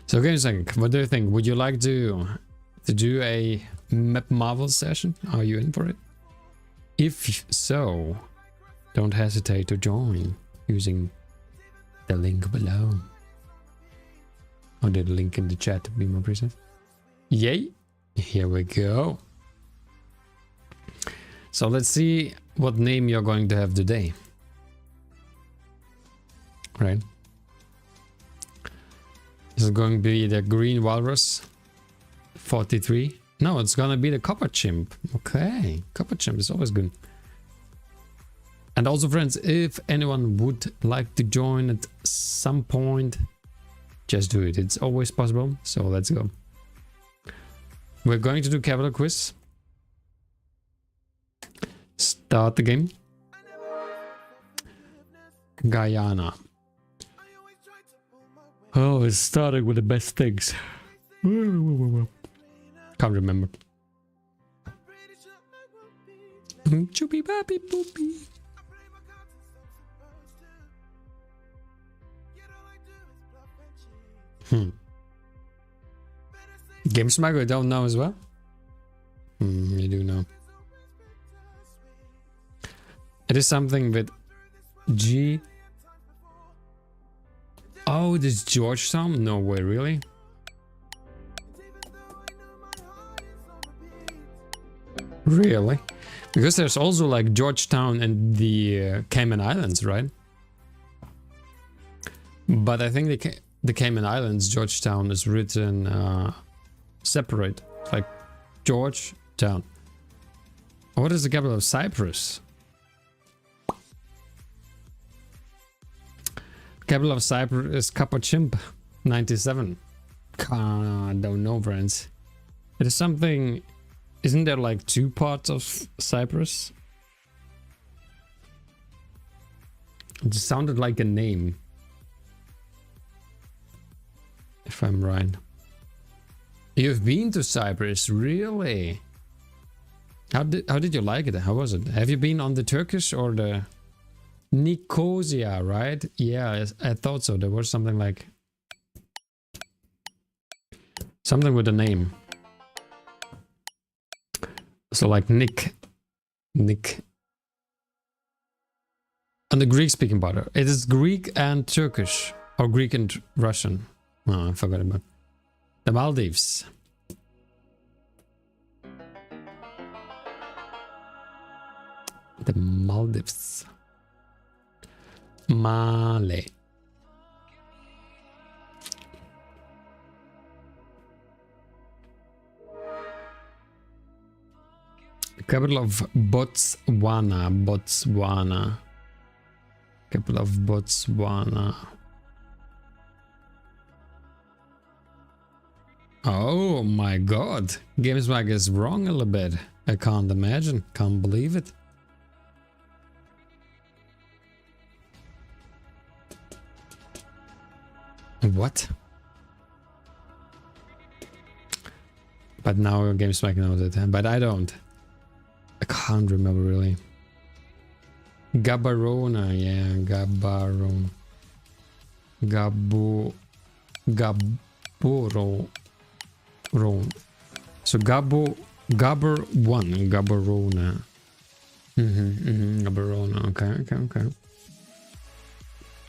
So Games Mag, what do you think? Would you like to do a Map Marvel session? Are you in for it? If so, don't hesitate to join using the link below. Or the link in the chat to be more precise. Yay! Here we go. So let's see what name you're going to have today. Right? Is it going to be the Green Walrus 43? No, it's gonna be the Copper Chimp. Okay, Copper Chimp is always good. And also, friends, if anyone would like to join at some point, just do it. It's always possible. So let's go. We're going to do capital quiz. Start the game. Guyana. Oh, it started with the best things. Can't remember. Choopy bappy boopy. Games Mag, I don't know as well. You do know. It is something with G. Oh, this Georgetown? No way, really? Really? Because there's also like Georgetown and the Cayman Islands, right? But I think the Cayman Islands, Georgetown is written separate, like Georgetown. What is the capital of Cyprus? Capital of Cyprus is Kapachimp, 97. Don't know, friends. It is something. Isn't there like two parts of Cyprus? It sounded like a name. If I'm right. You've been to Cyprus, really? How did you like it? How was it? Have you been on the Turkish or the Nicosia, right? Yeah, I thought so. There was something like something with a name. So like Nick. On the Greek speaking part. It is Greek and Turkish. Or Greek and Russian. Oh, I forgot about the Maldives. The Maldives. Male. Capital of Botswana. Capital of Botswana. Oh my god. GamesMag is wrong a little bit. I can't imagine. Can't believe it. What? But now GamesMag knows it, but I don't. I can't remember really. Gaborone, yeah, Gaborone. Gaborone. So Gabor 1, Gaborone. Gaborone, okay.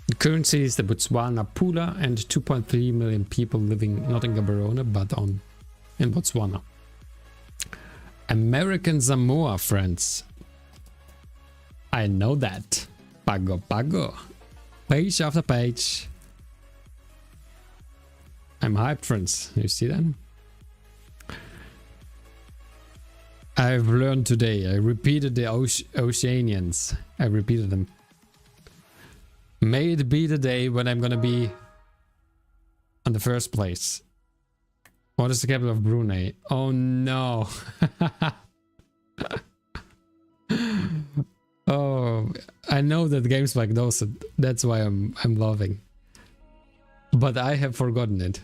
The currency is the Botswana Pula and 2.3 million people living not in Gaborone but in Botswana. American Samoa, friends. I know that. Pago. Page after page. I'm hyped, friends. You see that? I've learned today. I repeated the Oceanians. I repeated them. May it be the day when I'm gonna be on the first place. What is the capital of Brunei? Oh no. Oh, I know that GameSpike knows it. That's why I'm laughing. But I have forgotten it.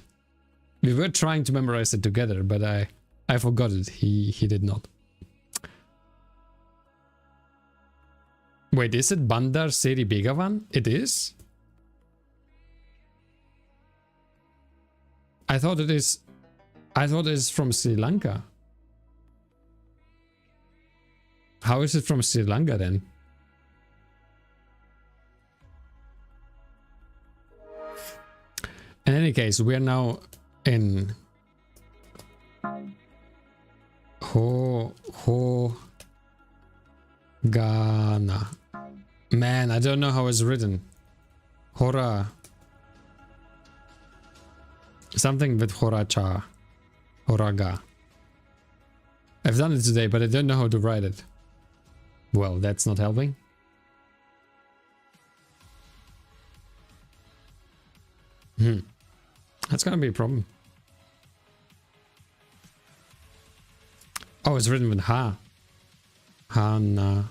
We were trying to memorize it together, but I forgot it. He did not. Wait, is it Bandar Seri Begawan? It is? I thought it is from Sri Lanka. How is it from Sri Lanka then? In any case, we are now in Ghana. Man, I don't know how it's written. Hora. Something with Horacha. Horaga. I've done it today, but I don't know how to write it. Well, that's not helping. That's gonna be a problem. Oh, it's written with Ha. Hana.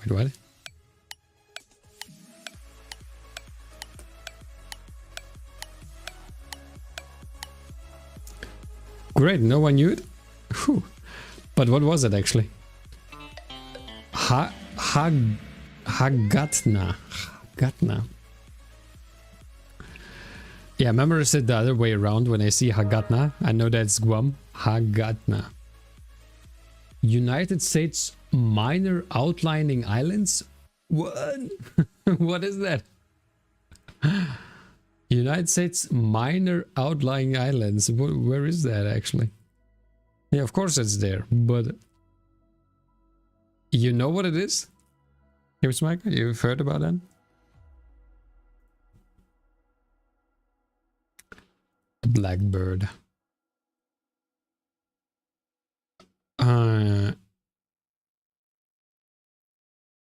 Wait, what? Great, no one knew it? Whew. But what was it actually? Hagatna. Hagatna. Yeah, remember I said the other way around when I see Hagatna. I know that's Guam. Hagatna. United States Minor Outlying Islands? What? What is that? United States Minor Outlying Islands. Where is that actually? Yeah, of course it's there, but you know what it is? GameSpike, you've heard about that? Blackbird.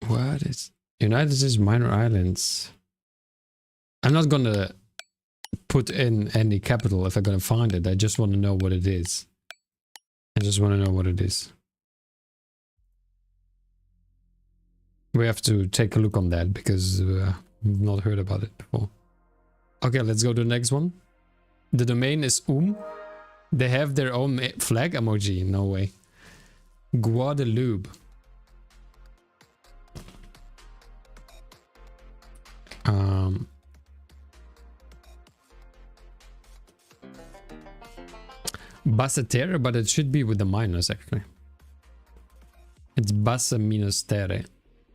What is United States Minor Islands? I'm not gonna put in any capital if I'm gonna find it. I just want to know what it is. I just want to know what it is. We have to take a look on that because we've not heard about it before. Okay, let's go to the next one. The domain is They have their own flag emoji. No way. Guadeloupe. Basseterre, but it should be with the minus actually. It's Basse minus terre.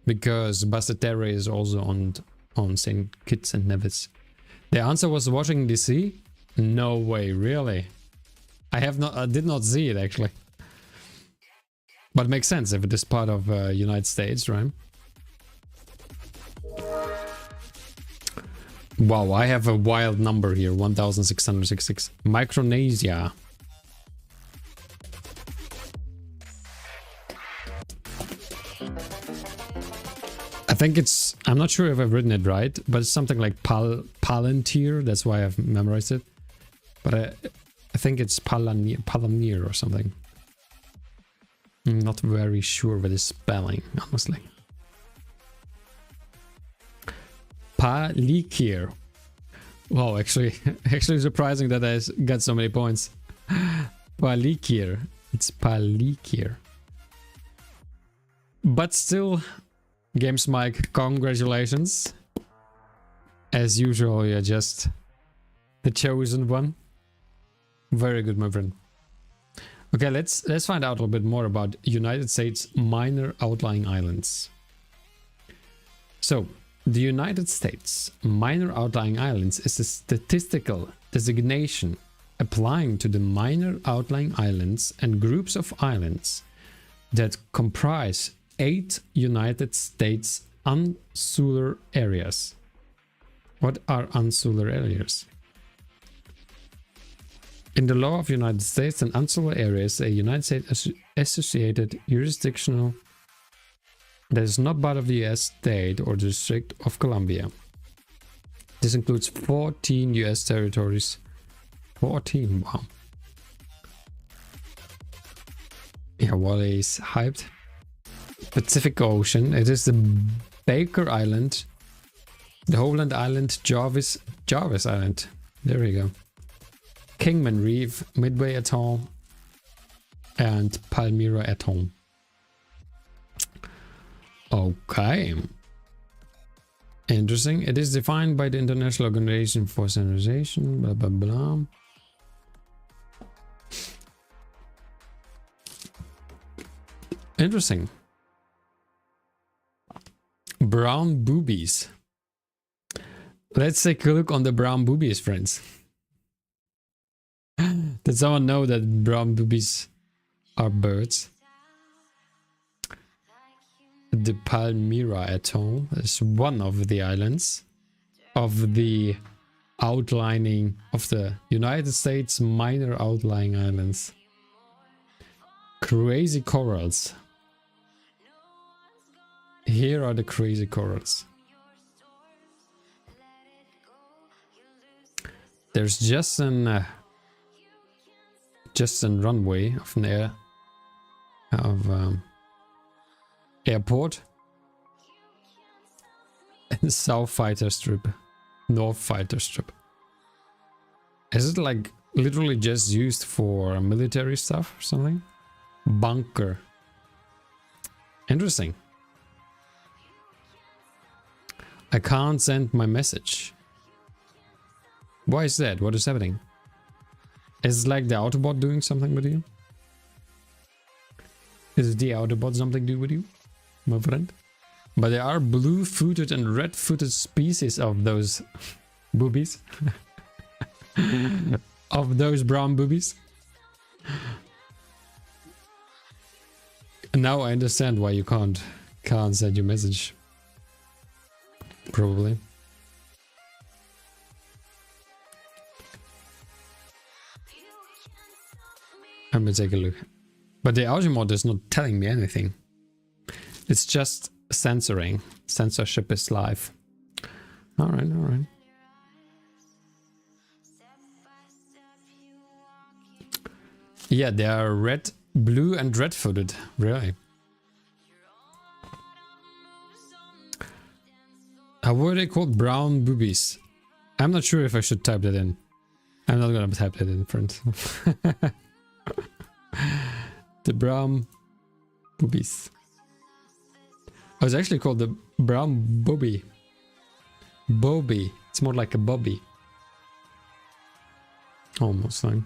Because Basseterre is also on St. Kitts and Nevis. The answer was Washington DC? No way, really? I did not see it actually. But it makes sense if it is part of United States, right? Wow, I have a wild number here, 1666. Micronesia. I think it's, I'm not sure if I've written it right, but it's something like Palantir, that's why I've memorized it. But I think it's Palanir or something. I'm not very sure with the spelling, honestly. Palikir. Wow, actually surprising that I got so many points. Palikir. It's Palikir. But still, GameSpike, congratulations. As usual, you're just the chosen one. Very good, my friend. Okay, let's find out a little bit more about United States Minor Outlying Islands. So, the United States Minor Outlying Islands is a statistical designation applying to the minor outlying islands and groups of islands that comprise 8 United States insular areas. What are insular areas? In the law of the United States, an insular area is a United States associated jurisdictional that is not part of the US state or District of Columbia. This includes 14 US territories. 14, wow. Yeah, Wally is hyped. Pacific Ocean. It is the Baker Island, the Hovland Island, Jarvis Island. There we go. Kingman Reef, Midway Atoll, and Palmyra Atoll. Okay. Interesting. It is defined by the International Organization for Standardization, blah blah blah. Interesting. Brown boobies. Let's take a look on the brown boobies, friends. Did someone know that brown boobies are birds? The Palmyra Atoll is one of the islands of the outlining of the United States minor outlying islands. Crazy corals. Here are the crazy corals. There's just an runway of an airport and South Fighter Strip, North Fighter Strip. Is it like literally just used for military stuff or something? Bunker. Interesting. I can't send my message. Why is that? What is happening? Is it like the Autobot doing something with you? Is the Autobot something to do with you, my friend? But there are blue-footed and red-footed species of those boobies. Of those brown boobies. Now I understand why you can't send your message. Probably. Let me take a look. But the audio mode is not telling me anything. It's just censoring. Censorship is live. Alright, alright. Yeah, they are red, blue and red-footed. Really. How were they called? Brown boobies. I'm not sure if I should type that in. I'm not gonna type that in, friends. The brown boobies. Oh, it's actually called the brown bobby. Bobby. It's more like a bobby. Almost like.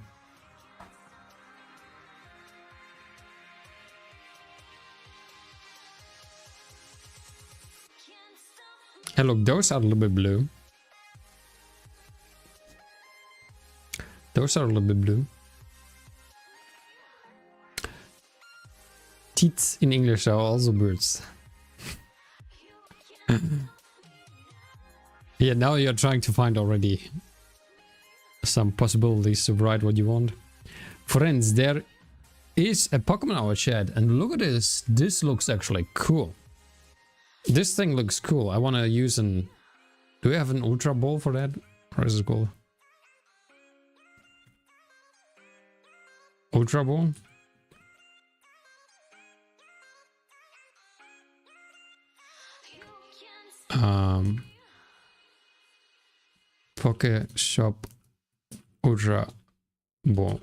And look, those are a little bit blue. Those are a little bit blue. Teats in English are also birds. Yeah, now you're trying to find already some possibilities to write what you want. Friends, there is a Pokemon Hour chat, and look at this. This looks actually cool. This thing looks cool. I want to use an... Do we have an Ultra Ball for that? Or is it called? Ultra Ball? Poke Shop Ultra Ball.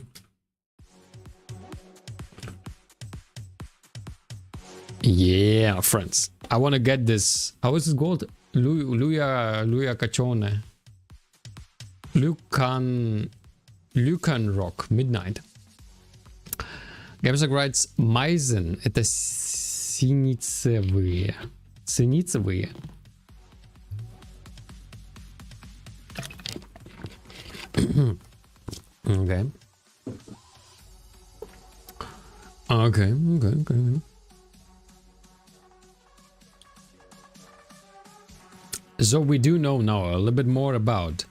Yeah, friends. I want to get this. How is it called? Luya Cachone. Lucan Rock Midnight. Gamesog writes Maizen. Это синицевые. Синицевые. Okay. Okay. So we do know now a little bit more about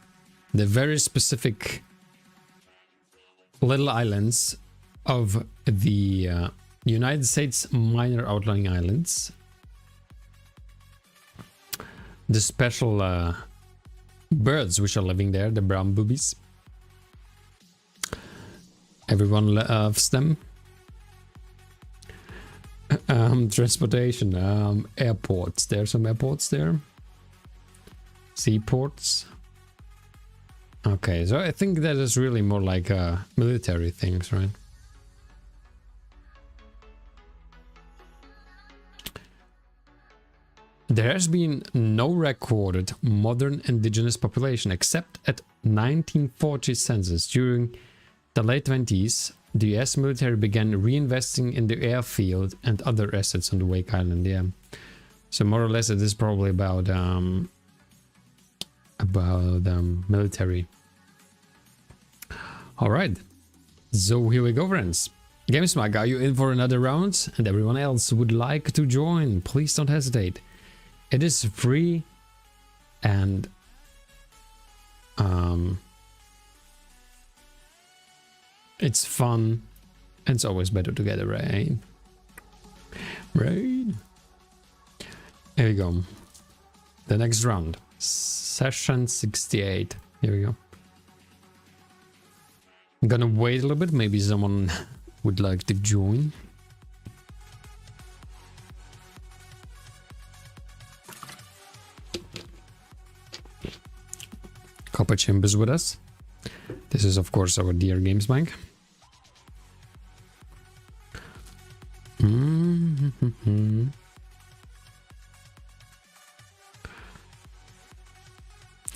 the very specific little islands of the United States minor outlying islands. The special birds which are living there, the brown boobies. Everyone loves them. Transportation, airports. There are some airports there. Seaports. Okay, so I think that is really more like military things, right? There has been no recorded modern indigenous population except at 1940 census. During the late 20s, the US military began reinvesting in the airfield and other assets on the Wake Island. Yeah, so more or less it is probably about military. All right, so here we go, friends. GamesMag, are you in for another round? And everyone else would like to join, please don't hesitate. It is free and it's fun and it's always better together, right? Right. Here we go. The next round. Session 68. Here we go. I'm gonna wait a little bit. Maybe someone would like to join. Copper Chimp is with us. This is, of course, our dear GamesMag.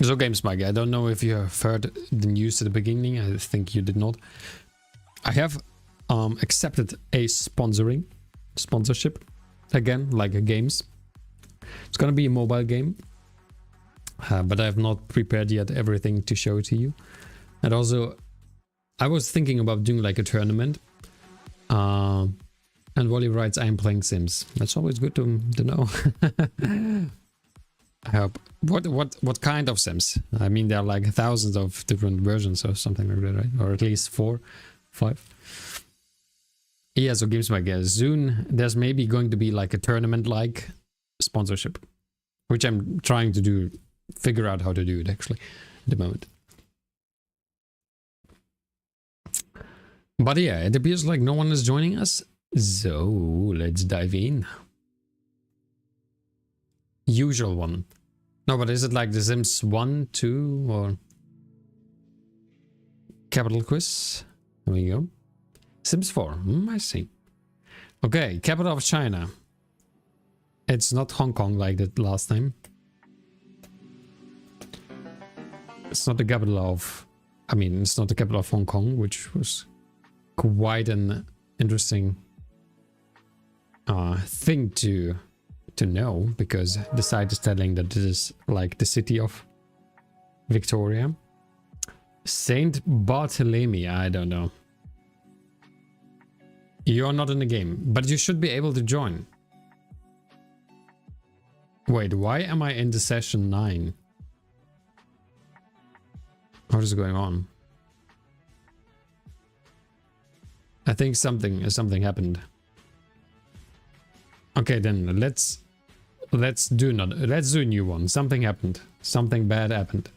So GamesMag, I don't know if you have heard the news at the beginning. I think you did not. I have accepted a sponsorship again, like a games. It's gonna be a mobile game. But I have not prepared yet everything to show to you. And also, I was thinking about doing like a tournament. And Wally writes, I am playing Sims. That's always good to know. I hope. What kind of Sims? I mean, there are like thousands of different versions or something like that, right? Or at least 4, 5. Yeah, so GamesMag, soon there's maybe going to be like a tournament-like sponsorship, which I'm trying to figure out how to do it actually at the moment. But yeah, it appears like no one is joining us, so let's dive in. Usual one. No, but is it like The Sims 1, 2 or Capital Quiz? There we go. Sims 4, I see. Okay, capital of China. It's not Hong Kong like that last time. It's not the capital of, I mean, it's not the capital of Hong Kong, which was quite an interesting thing to know, because the site is telling that this is like the city of Victoria. Saint Barthélemy, I don't know. You're not in the game, but you should be able to join. Wait, why am I in the session 9? What is going on? I think something happened. Okay, then let's do a new one. Something happened. Something bad happened.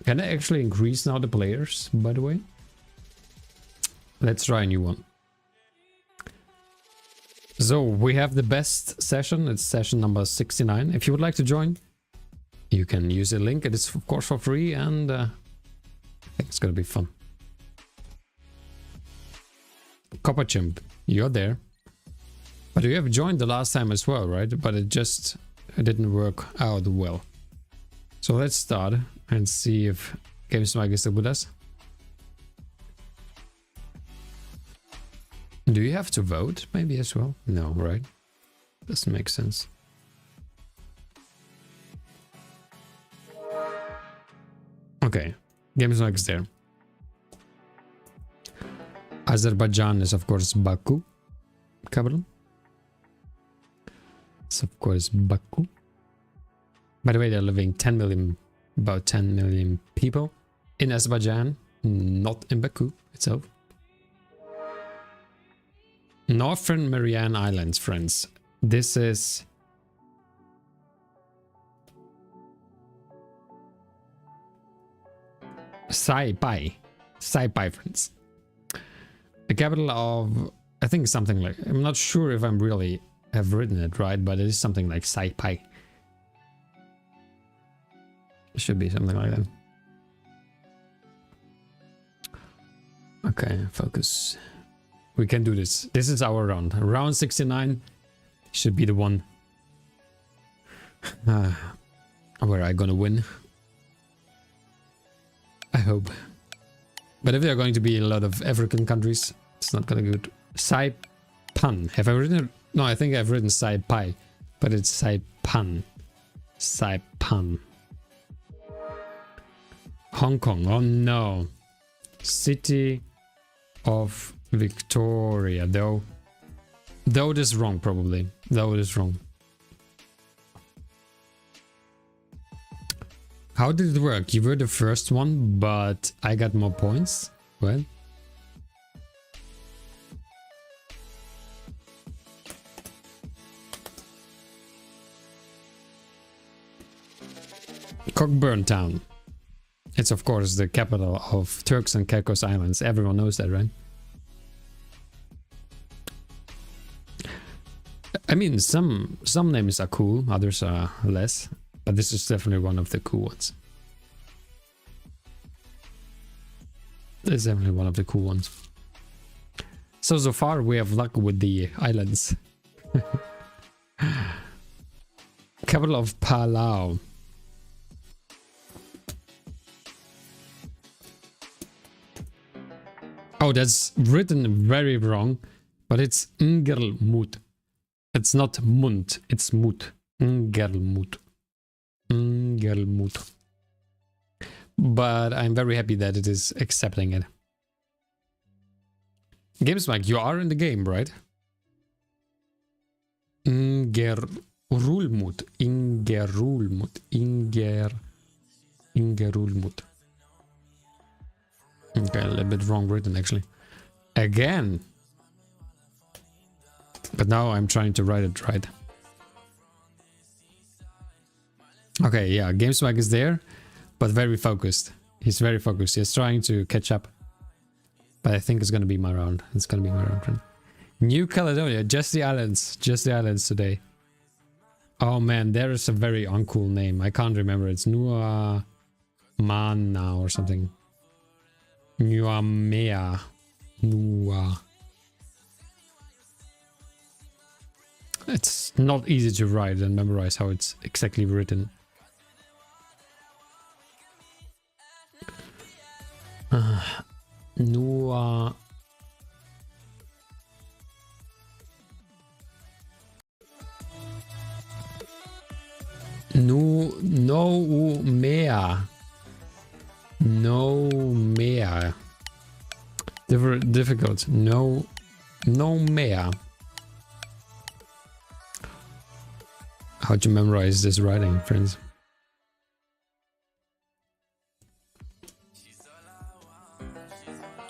Can I actually increase now the players, by the way? Let's try a new one. So we have the best session. It's session number 69. If you would like to join, you can use a link. It is of course for free, and I think it's gonna be fun. Copper Chimp, you're there. But you have joined the last time as well, right? But it didn't work out well. So let's start and see if GamesMag is still with us. Do you have to vote maybe as well? No, right? Doesn't make sense. Okay, GamesMag is there. Azerbaijan is of course Baku, capital. It's of course Baku. By the way, they're living 10 million, about 10 million people in Azerbaijan, not in Baku itself. Northern Mariana Islands, friends. This is... Saibai. Saibai, friends. The capital of... I think something like... I'm not sure if I'm really have written it right, but it is something like Saibai. It should be something like that. Okay, focus. We can do this. This is our round. Round 69 should be the one where I'm gonna win. I hope. But if there are going to be a lot of African countries, it's not gonna be good. Saipan. Have I written it? No, I think I've written Saipai, but it's Saipan. Saipan. Hong Kong. Oh no. City of Victoria. Though it is wrong, probably. Though it is wrong. How did it work? You were the first one, but I got more points. What? Cockburn Town. It's of course the capital of Turks and Caicos Islands. Everyone knows that, right? I mean, some names are cool, others are less, but this is definitely one of the cool ones. This is definitely one of the cool ones. So far we have luck with the islands. Capital of Palau. Oh, that's written very wrong, but it's Ngerulmud. It's not Mund, it's Mut. Ngerulmud. Ngerulmud. But I'm very happy that it is accepting it. GamesMike, you are in the game, right? Ngerulmud. Ngerulmud. Okay, a little bit wrong written actually. Again. But now I'm trying to write it right. Okay, yeah, GamesMike is there, but very focused. He's very focused. He's trying to catch up. But I think it's gonna be my round. It's gonna be my round, friend. New Caledonia, just the islands. Just the islands today. Oh man, there is a very uncool name. I can't remember. It's Nua Mana or something. Nuamea. Nua. It's not easy to write and memorize how it's exactly written. Nua. Noumea. Noumea. Difficult. Noumea. How to memorize this writing, friends?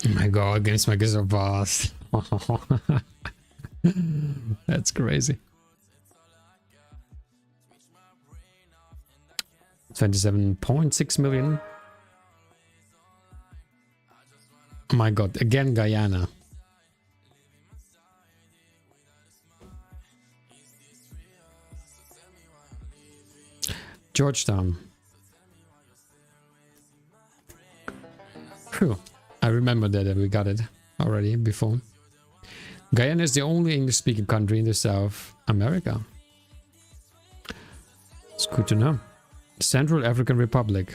Oh my god, GamesMike is so fast. That's crazy. 27.6 million. Oh my god, again Guyana. Georgetown. Phew. I remember that we got it already before. Guyana is the only English-speaking country in the South America. It's good to know. Central African Republic.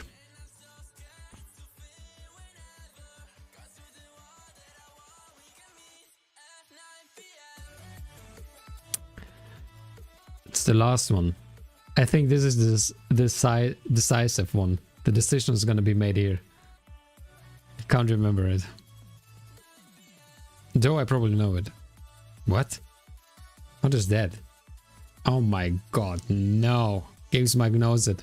It's the last one. I think this is the decisive one. The decision is going to be made here. I can't remember it. Though I probably know it. What? What is that? Oh my god, no. GamesMike knows it.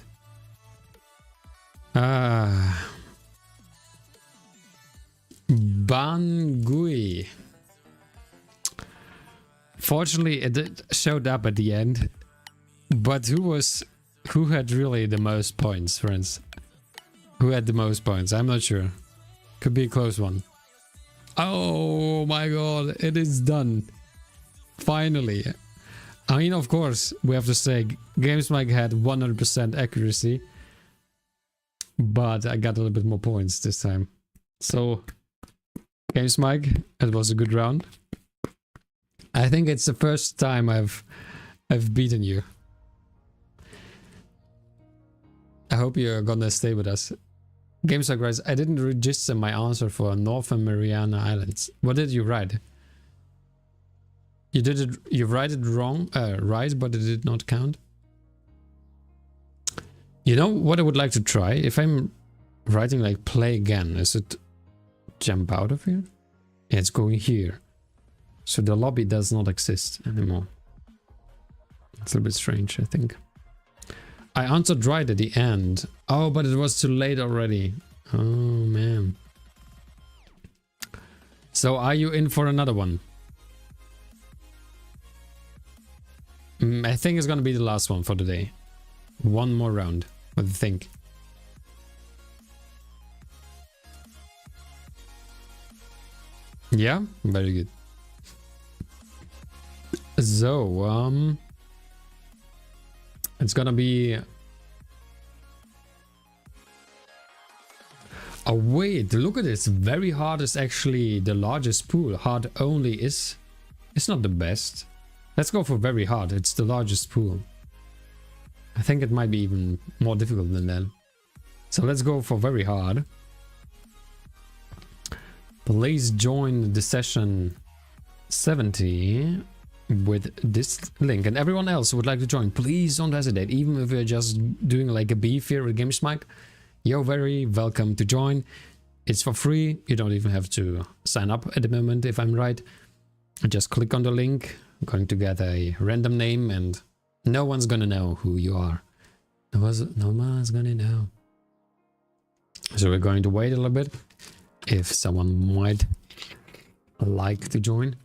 Bangui. Fortunately, it showed up at the end. But who had really the most points, friends? Who had the most points? I'm not sure. Could be a close one. Oh my god, it is done. Finally. I mean, of course, we have to say GamesMike had 100% accuracy. But I got a little bit more points this time. So, GamesMike, it was a good round. I think it's the first time I've beaten you. I hope you're gonna stay with us. GamesMike writes, I didn't register my answer for Northern Mariana Islands. What did you write? You did it. You write it wrong, right, but it did not count. You know what I would like to try? If I'm writing like play again, is it jump out of here? Yeah, it's going here. So the lobby does not exist anymore. It's a little bit strange, I think. I answered right at the end. Oh, but it was too late already. Oh, man. So are you in for another one? I think it's gonna be the last one for today. One more round. What do you think? Yeah, very good. So, it's gonna be... Oh wait, look at this. Very hard is actually the largest pool. Hard only is... It's not the best. Let's go for very hard. It's the largest pool. I think it might be even more difficult than that. So let's go for very hard. Please join the session 70 with this link. And everyone else who would like to join, please don't hesitate. Even if you're just doing like a beef here with GamesMike, you're very welcome to join. It's for free. You don't even have to sign up at the moment, if I'm right. Just click on the link. I'm going to get a random name and no one's gonna know who you are. No one's gonna know. So we're going to wait a little bit. If someone might like to join.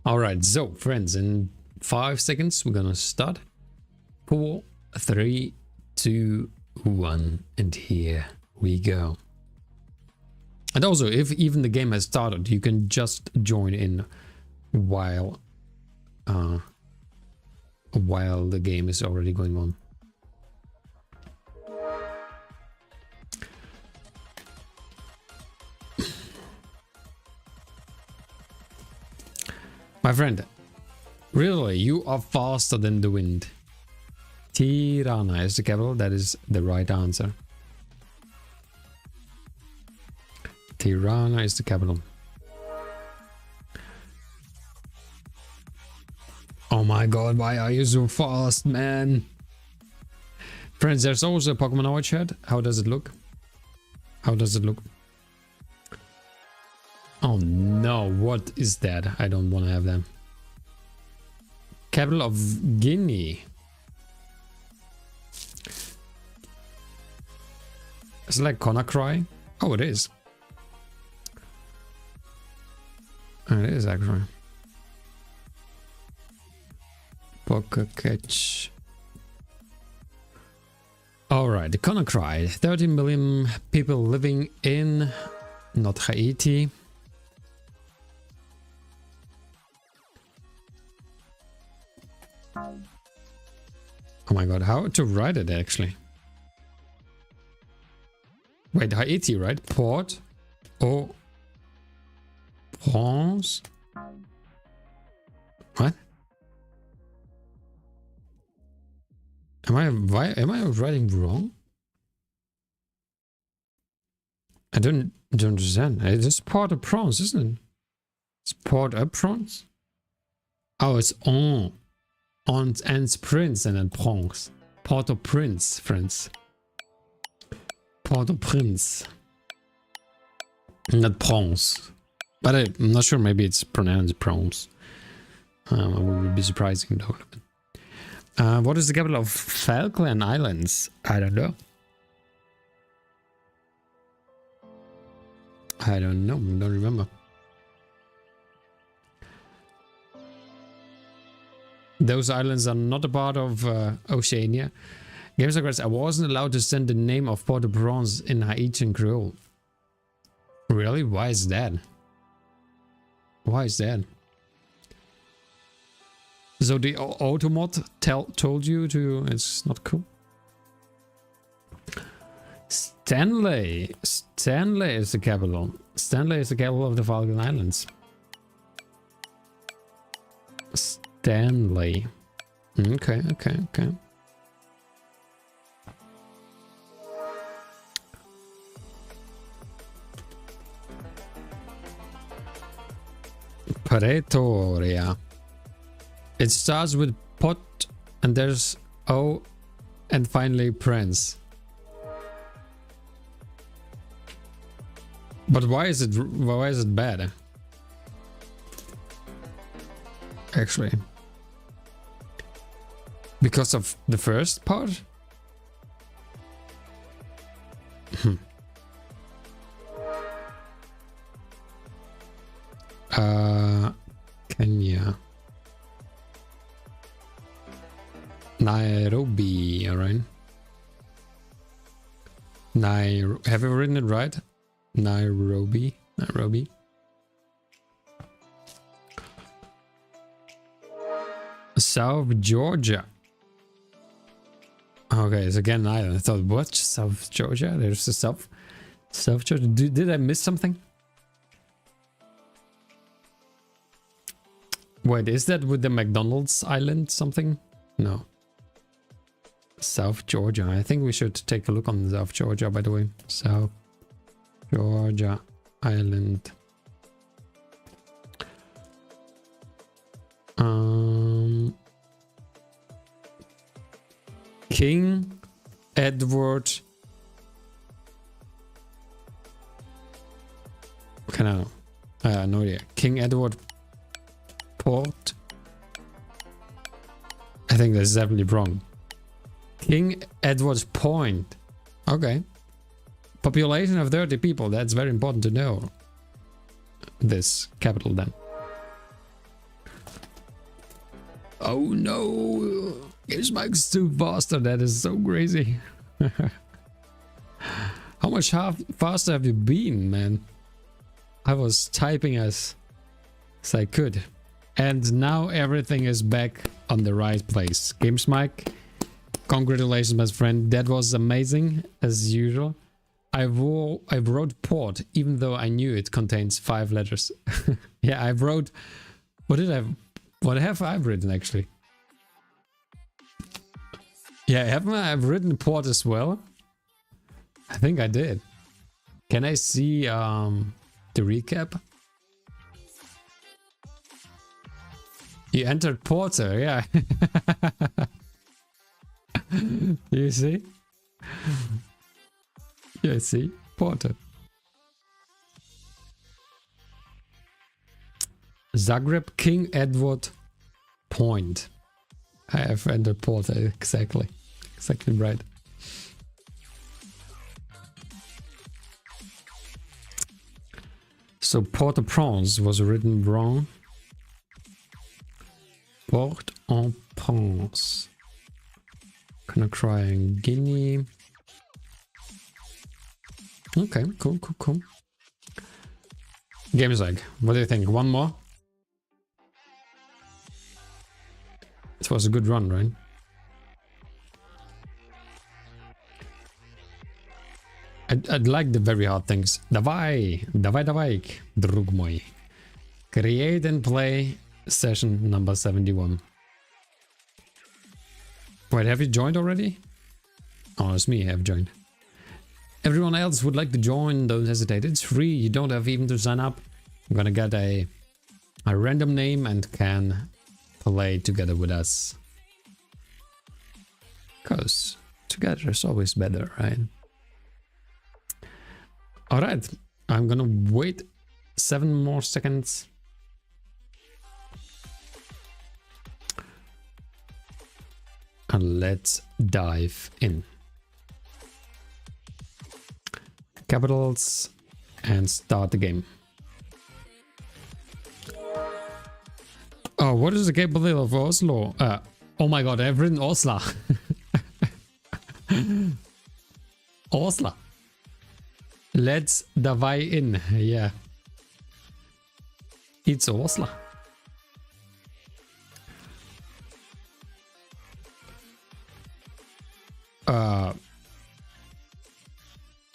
All right, so friends, in 5 seconds we're gonna start. 4, 3, 2, 1, and here we go. And also, if even the game has started, you can just join in while the game is already going on. My friend, really, you are faster than the wind. Tirana is the capital. That is the right answer. Tirana is the capital. Oh my god, why are you so fast, man? Friends, there's also a Pokemon Award chat. How does it look? How does it look? Oh no, what is that? I don't want to have them. Capital of Guinea. Is it like Conakry? Oh, it is. Oh, it is actually. Pokeketch. Alright, the Conakry. 30 million people living in not Haiti. Oh my god, how to write it actually? Wait, Haiti, right? Port au Prince. What? Am I writing wrong? I don't understand. It's Port-au-Prince, isn't it? It's Port-au-Prince. Oh, it's on and Prince and then Prince. Port-au-Prince, friends. Port-au-Prince. Not Prince. But I'm not sure, maybe it's pronounced Prince. It would be surprising though. What is the capital of Falkland Islands? I don't know. I don't know. Don't remember. Those islands are not a part of Oceania. Games Regrets, I wasn't allowed to send the name of Port-au-Prince in Haitian Creole. Really? Why is that? Why is that? So the Automod told you to... It's not cool. Stanley. Stanley is the capital. Stanley is the capital of the Falkland Islands. Stanley. Okay. Pretoria. It starts with pot and there's O and finally Prince. But why is it bad? Actually. Because of the first part? Kenya. Nairobi, alright. Have you written it right? Nairobi. South Georgia. Okay, it's again an island. I thought, what? South Georgia? There's the South Georgia. Did I miss something? Wait, is that with the McDonald's island something? No. South Georgia. I think we should take a look on South Georgia, by the way. South Georgia island. King Edward. No idea. King Edward Port. I think that's definitely wrong. King Edward's Point. Okay. Population of 30 people. That's very important to know. This capital then. Oh no! Games Mike's too faster. That is so crazy. How much faster have you been, man? I was typing as I could. And now everything is back on the right place. Games Mike, congratulations, my friend. That was amazing, as usual. I wrote port, even though I knew it contains 5 letters. Yeah, I wrote... What have I written, actually? Yeah, haven't I written port as well? I think I did. Can I see the recap? You entered Porter, yeah. You see? Yeah, see? Porter. Zagreb King Edward Point. I have entered Porter, exactly. Exactly right. So Port-au-Prince was written wrong. Port-au-Prince. Conakry, Guinea. Okay, cool. Game is like, what do you think? One more? It was a good run, right? I'd like the very hard things. Давай, друг мой. Create and play session number 71. Wait, have you joined already? Oh, it's me, I have joined. Everyone else would like to join, don't hesitate. It's free, you don't have even to sign up. I'm gonna get a random name and can play together with us. Because together is always better, right? Alright, I'm gonna wait 7 more seconds. And let's dive in. Capitals and start the game. Oh, what is the capital of Oslo? Oh my god, I've written Oslo. Oslo. Let's dive in. Yeah. It's Oslo.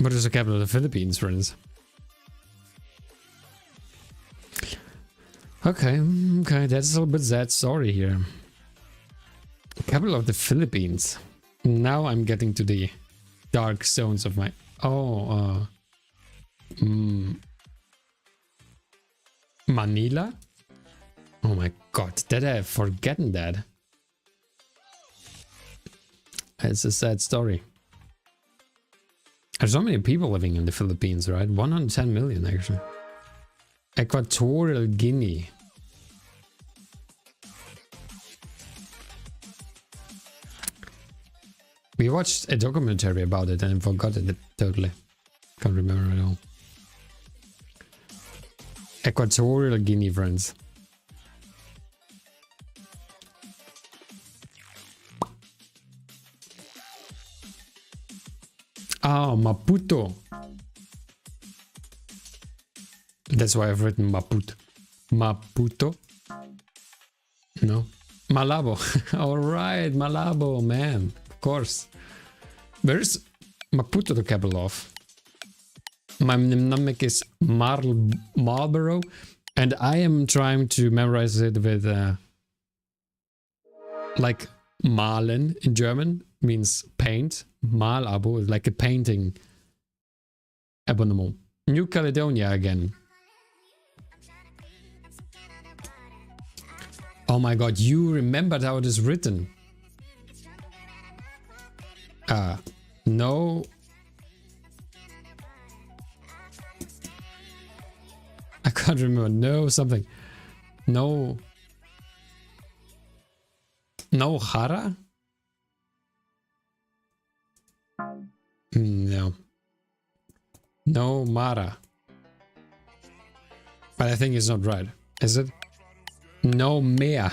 What is the capital of the Philippines, friends? Okay, that's a little bit sad story here. Capital of the Philippines. Now I'm getting to the dark zones of my... Manila? Oh my god, did I have forgotten that? It's a sad story. There's so many people living in the Philippines, right? 110 million actually. Equatorial Guinea. We watched a documentary about it and forgot it totally. Can't remember at all. Equatorial Guinea, friends. Ah, Maputo. That's why I've written Maputo. Maputo? No. Malabo. Alright, Malabo, man. Of course. Where's Maputo the capital of? My mnemonic is Marlborough, and I am trying to memorize it with like malen in German means paint. Malabo is like a painting eponym. New Caledonia again. Oh my god, you remembered how it is written. No. I can't remember. No something. No. No Hara? No. No Mara. But I think it's not right. Is it? No Mea.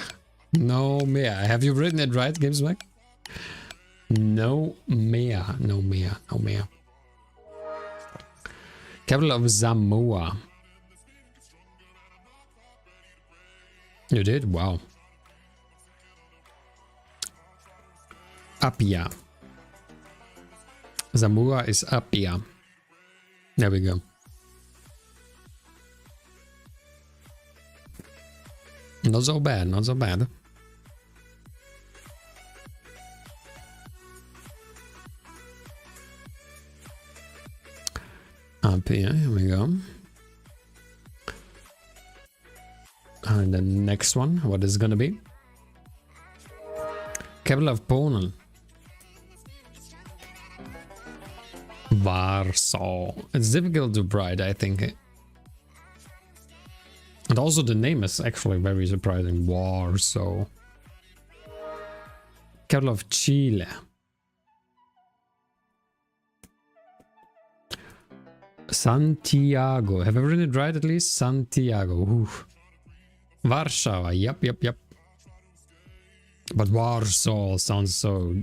No Mea. Have you written it right, GamesMack? No Mea. No Mea. No Mea. Capital of Samoa. You did? Wow. Apia. Samoa is Apia. There we go. Not so bad, not so bad. Apia, here we go. And the next one, what is it gonna be? Capital of Poland. Warsaw. It's difficult to write, I think. And also the name is actually very surprising. Warsaw. Capital of Chile. Santiago. Have I written it right at least? Santiago. Ooh. Warsaw. Yep. But Warsaw sounds so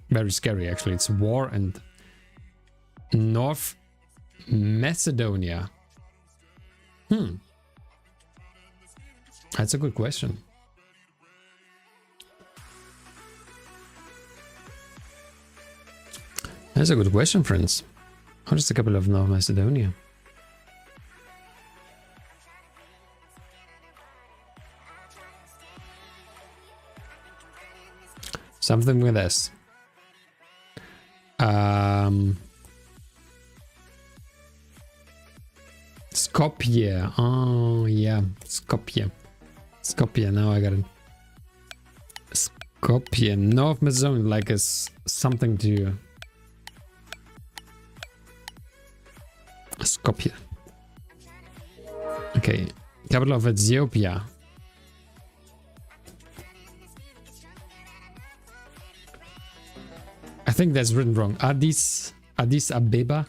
very scary actually. It's war and North Macedonia. That's a good question. That's a good question, friends. How is the capital of North Macedonia? Something with S. Skopje. Oh, yeah. Skopje. Skopje. Now I got it. Skopje. North Macedonia. Like something to... Skopje. Okay. Capital of Ethiopia. think that's written wrong. Addis Ababa.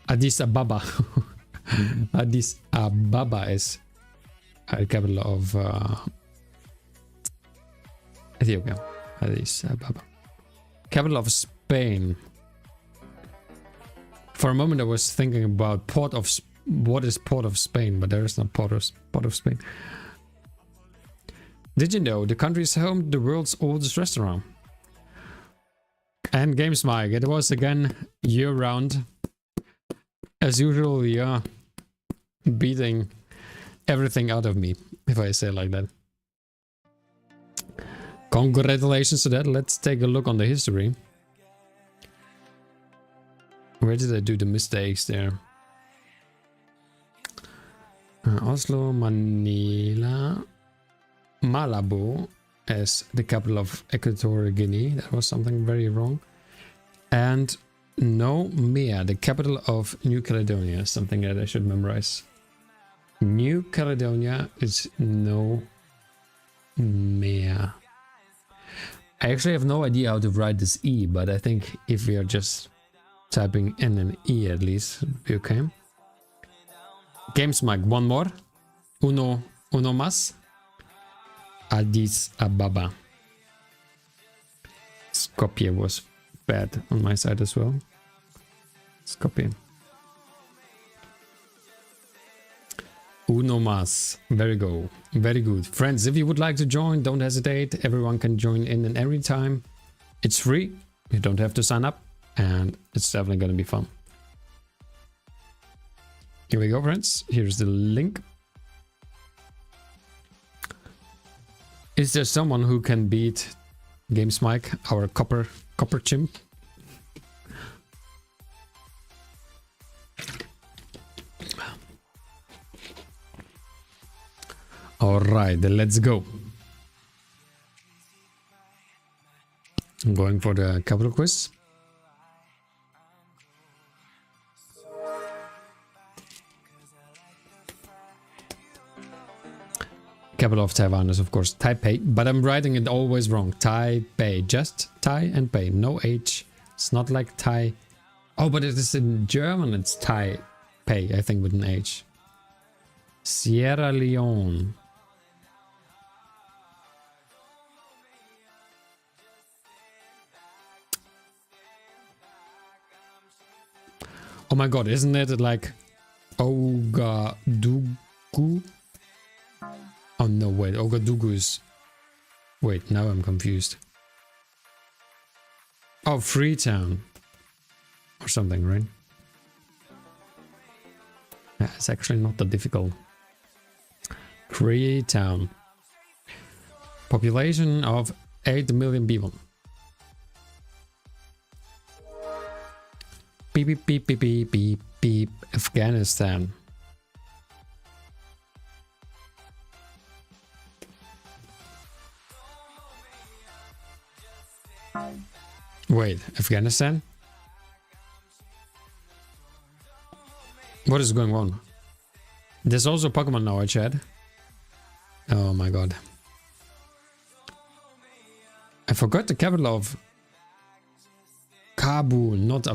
Addis Ababa. Addis Ababa is the capital of Ethiopia. Addis Ababa. Capital of Spain. For a moment I was thinking about what is Port of Spain, but there is no Port of Spain. Did you know the country is home to the world's oldest restaurant? And Games Mike, it was again year-round. As usual, yeah, beating everything out of me, if I say it like that. Congratulations to that. Let's take a look on the history. Where did I do the mistakes there? Oslo, Manila, Malabo as the capital of Equatorial Guinea. That was something very wrong. And Nomea, the capital of New Caledonia. Something that I should memorize. New Caledonia is Nomea. I actually have no idea how to write this E, but I think if we are just typing in an E at least, it'll be okay. Games Mike, one more. Uno más. Addis Ababa. Skopje was bad on my side as well. Skopje. Uno más. Very good. Friends, if you would like to join, don't hesitate. Everyone can join in every time. It's free. You don't have to sign up. And it's definitely going to be fun. Here we go, friends. Here's the link. Is there someone who can beat Games Mike, our copper chimp? All right, then let's go. I'm going for the capital quiz. Capital of Taiwan is of course Taipei, but I'm writing it always wrong. Taipei, just Tai and Pei, no H. It's not like Thai. Oh, but it is in German. It's Taipei, I think, with an H. Sierra Leone. Oh my god, isn't it like Ouagadougou? Oh no, wait, Ouagadougou is... Wait, now I'm confused. Oh, Freetown. Or something, right? Yeah, it's actually not that difficult. Freetown. Population of 8 million people. Beep, beep, beep, beep, beep, beep, beep. Afghanistan. Wait, Afghanistan? What is going on? There's also Pokemon now, chat. Oh my god. I forgot the capital of Kabul, not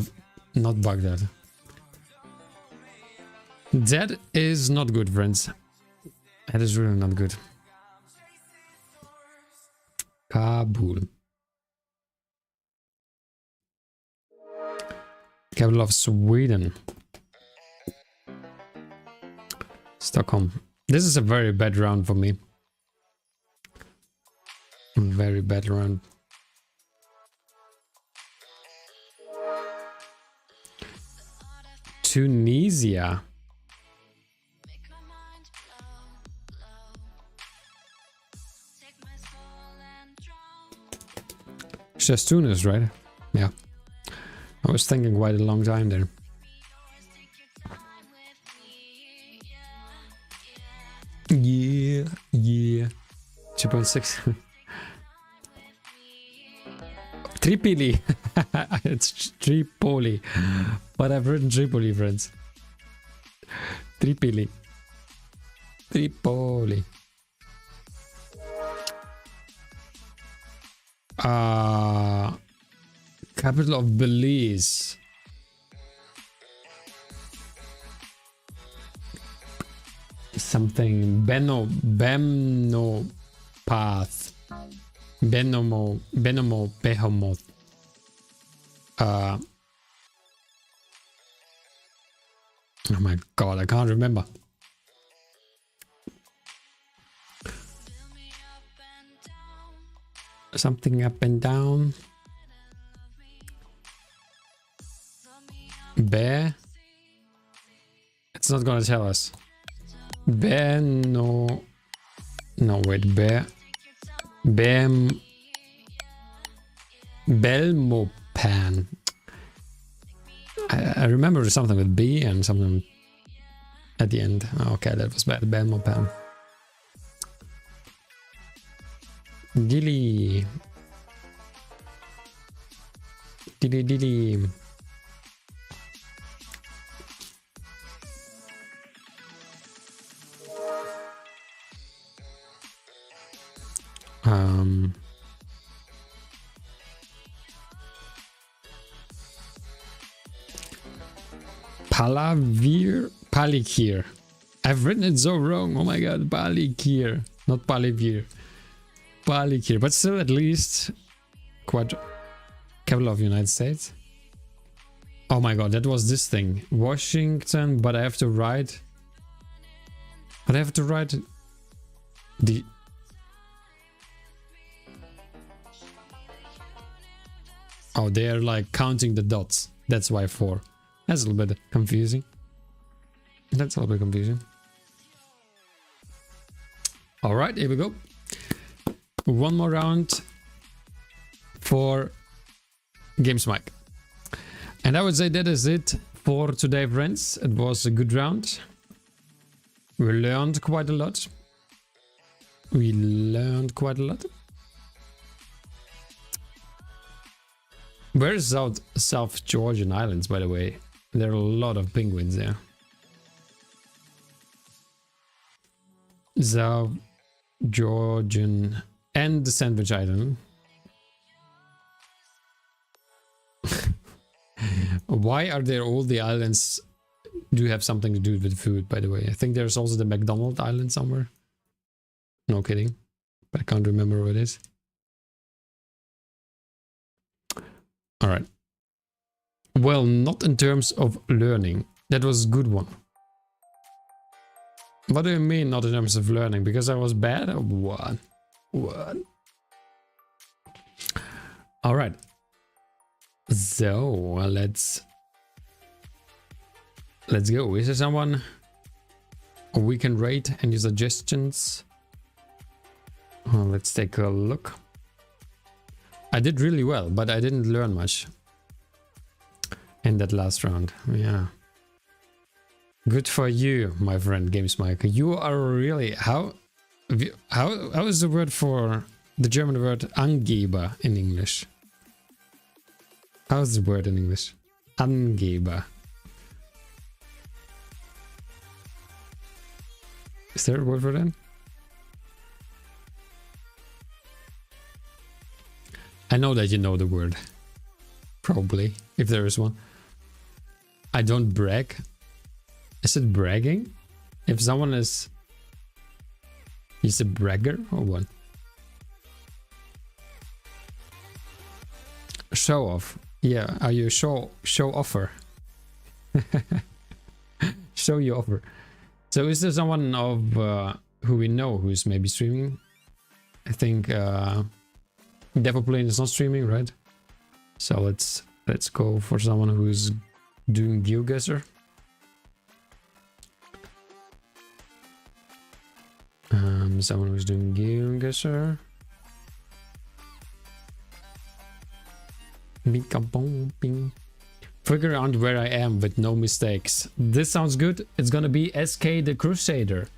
Baghdad. That is not good, friends. That is really not good. Kabul. Capital of Sweden. Stockholm. This is a very bad round for me. Very bad round. Tunisia. It's just Tunis, right? Yeah. I was thinking quite a long time there. Yeah. 2.6. Tripoli. It's Tripoli. But I've written Tripoli, friends. Tripoli. Capital of Belize. Something Benomo Path. Benomo Behemoth. Oh my god, I can't remember. Something up and down. Bear. It's not gonna tell us. Bear, no. No, wait, bear. Belmopan. I remember something with B and something at the end. Okay, that was bad. Belmopan. Dilly. Dilly dilly. Palikir. I've written it so wrong. Oh my god, Palikir, not Palivir. Palikir, but still at least quite capital of United States. Oh my god, that was this thing. Washington, but I have to write. But I have to write the. Oh, they're like counting the dots. That's why 4. That's a little bit confusing. That's a little bit confusing. All right, here we go. One more round for Games Mike. And I would say that is it for today, friends. It was a good round. We learned quite a lot. Where is South Georgian Islands, by the way? There are a lot of penguins there. South Georgian and the Sandwich Island. Why are there all the islands do have something to do with food, by the way? I think there's also the McDonald Island somewhere. No kidding. But I can't remember what it is. Alright. Well, not in terms of learning. That was a good one. What do you mean not in terms of learning? Because I was bad or what? What? Alright. So, let's go. Is there someone we can rate? Any suggestions? Well, let's take a look. I did really well, but I didn't learn much in that last round. Yeah. Good for you, my friend Games Mike. You are really how is the word for the German word Angeber in English? How is the word in English? Angeber. Is there a word for that? I know that you know the word. Probably, if there is one. I don't brag. Is it bragging? If someone is a bragger or what? Show off. Yeah, are you show offer? Show you offer. So is there someone of who we know who's maybe streaming? I think Devilplane is not streaming, right? So let's go for someone who's doing GeoGuessr. Someone who's doing GeoGuessr. Figure out where I am with no mistakes. This sounds good. It's gonna be SK the Crusader.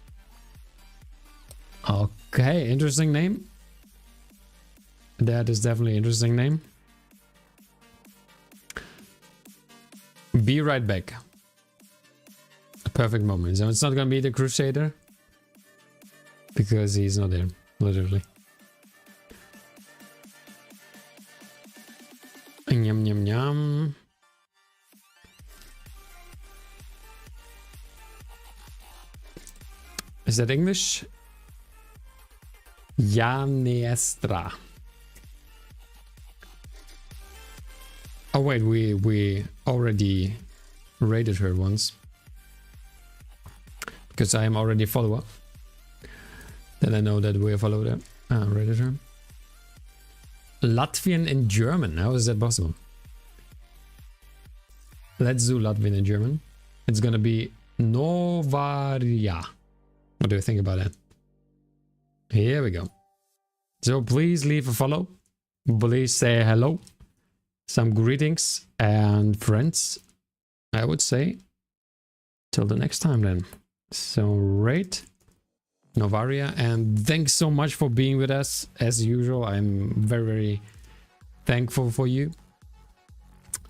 Okay, interesting name. That is definitely an interesting name. Be right back. A perfect moment. So it's not gonna be the Crusader. Because he's not there, literally. Yum, yum, yum. Is that English? Janestra. Oh wait, we already rated her once. Because I am already a follower. Then I know that we followed her. Rated her. Latvian and German. How is that possible? Let's do Latvian and German. It's gonna be Novaria. What do you think about that? Here we go. So please leave a follow. Please say hello. Some greetings and friends, I would say. Till the next time then. So rate Novaria, and thanks so much for being with us. As usual, I'm very, very thankful for you.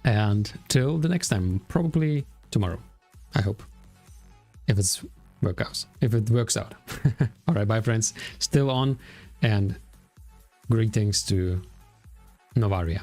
And till the next time, probably tomorrow, I hope. If it works out. All right, bye friends. Still on, and greetings to Novaria.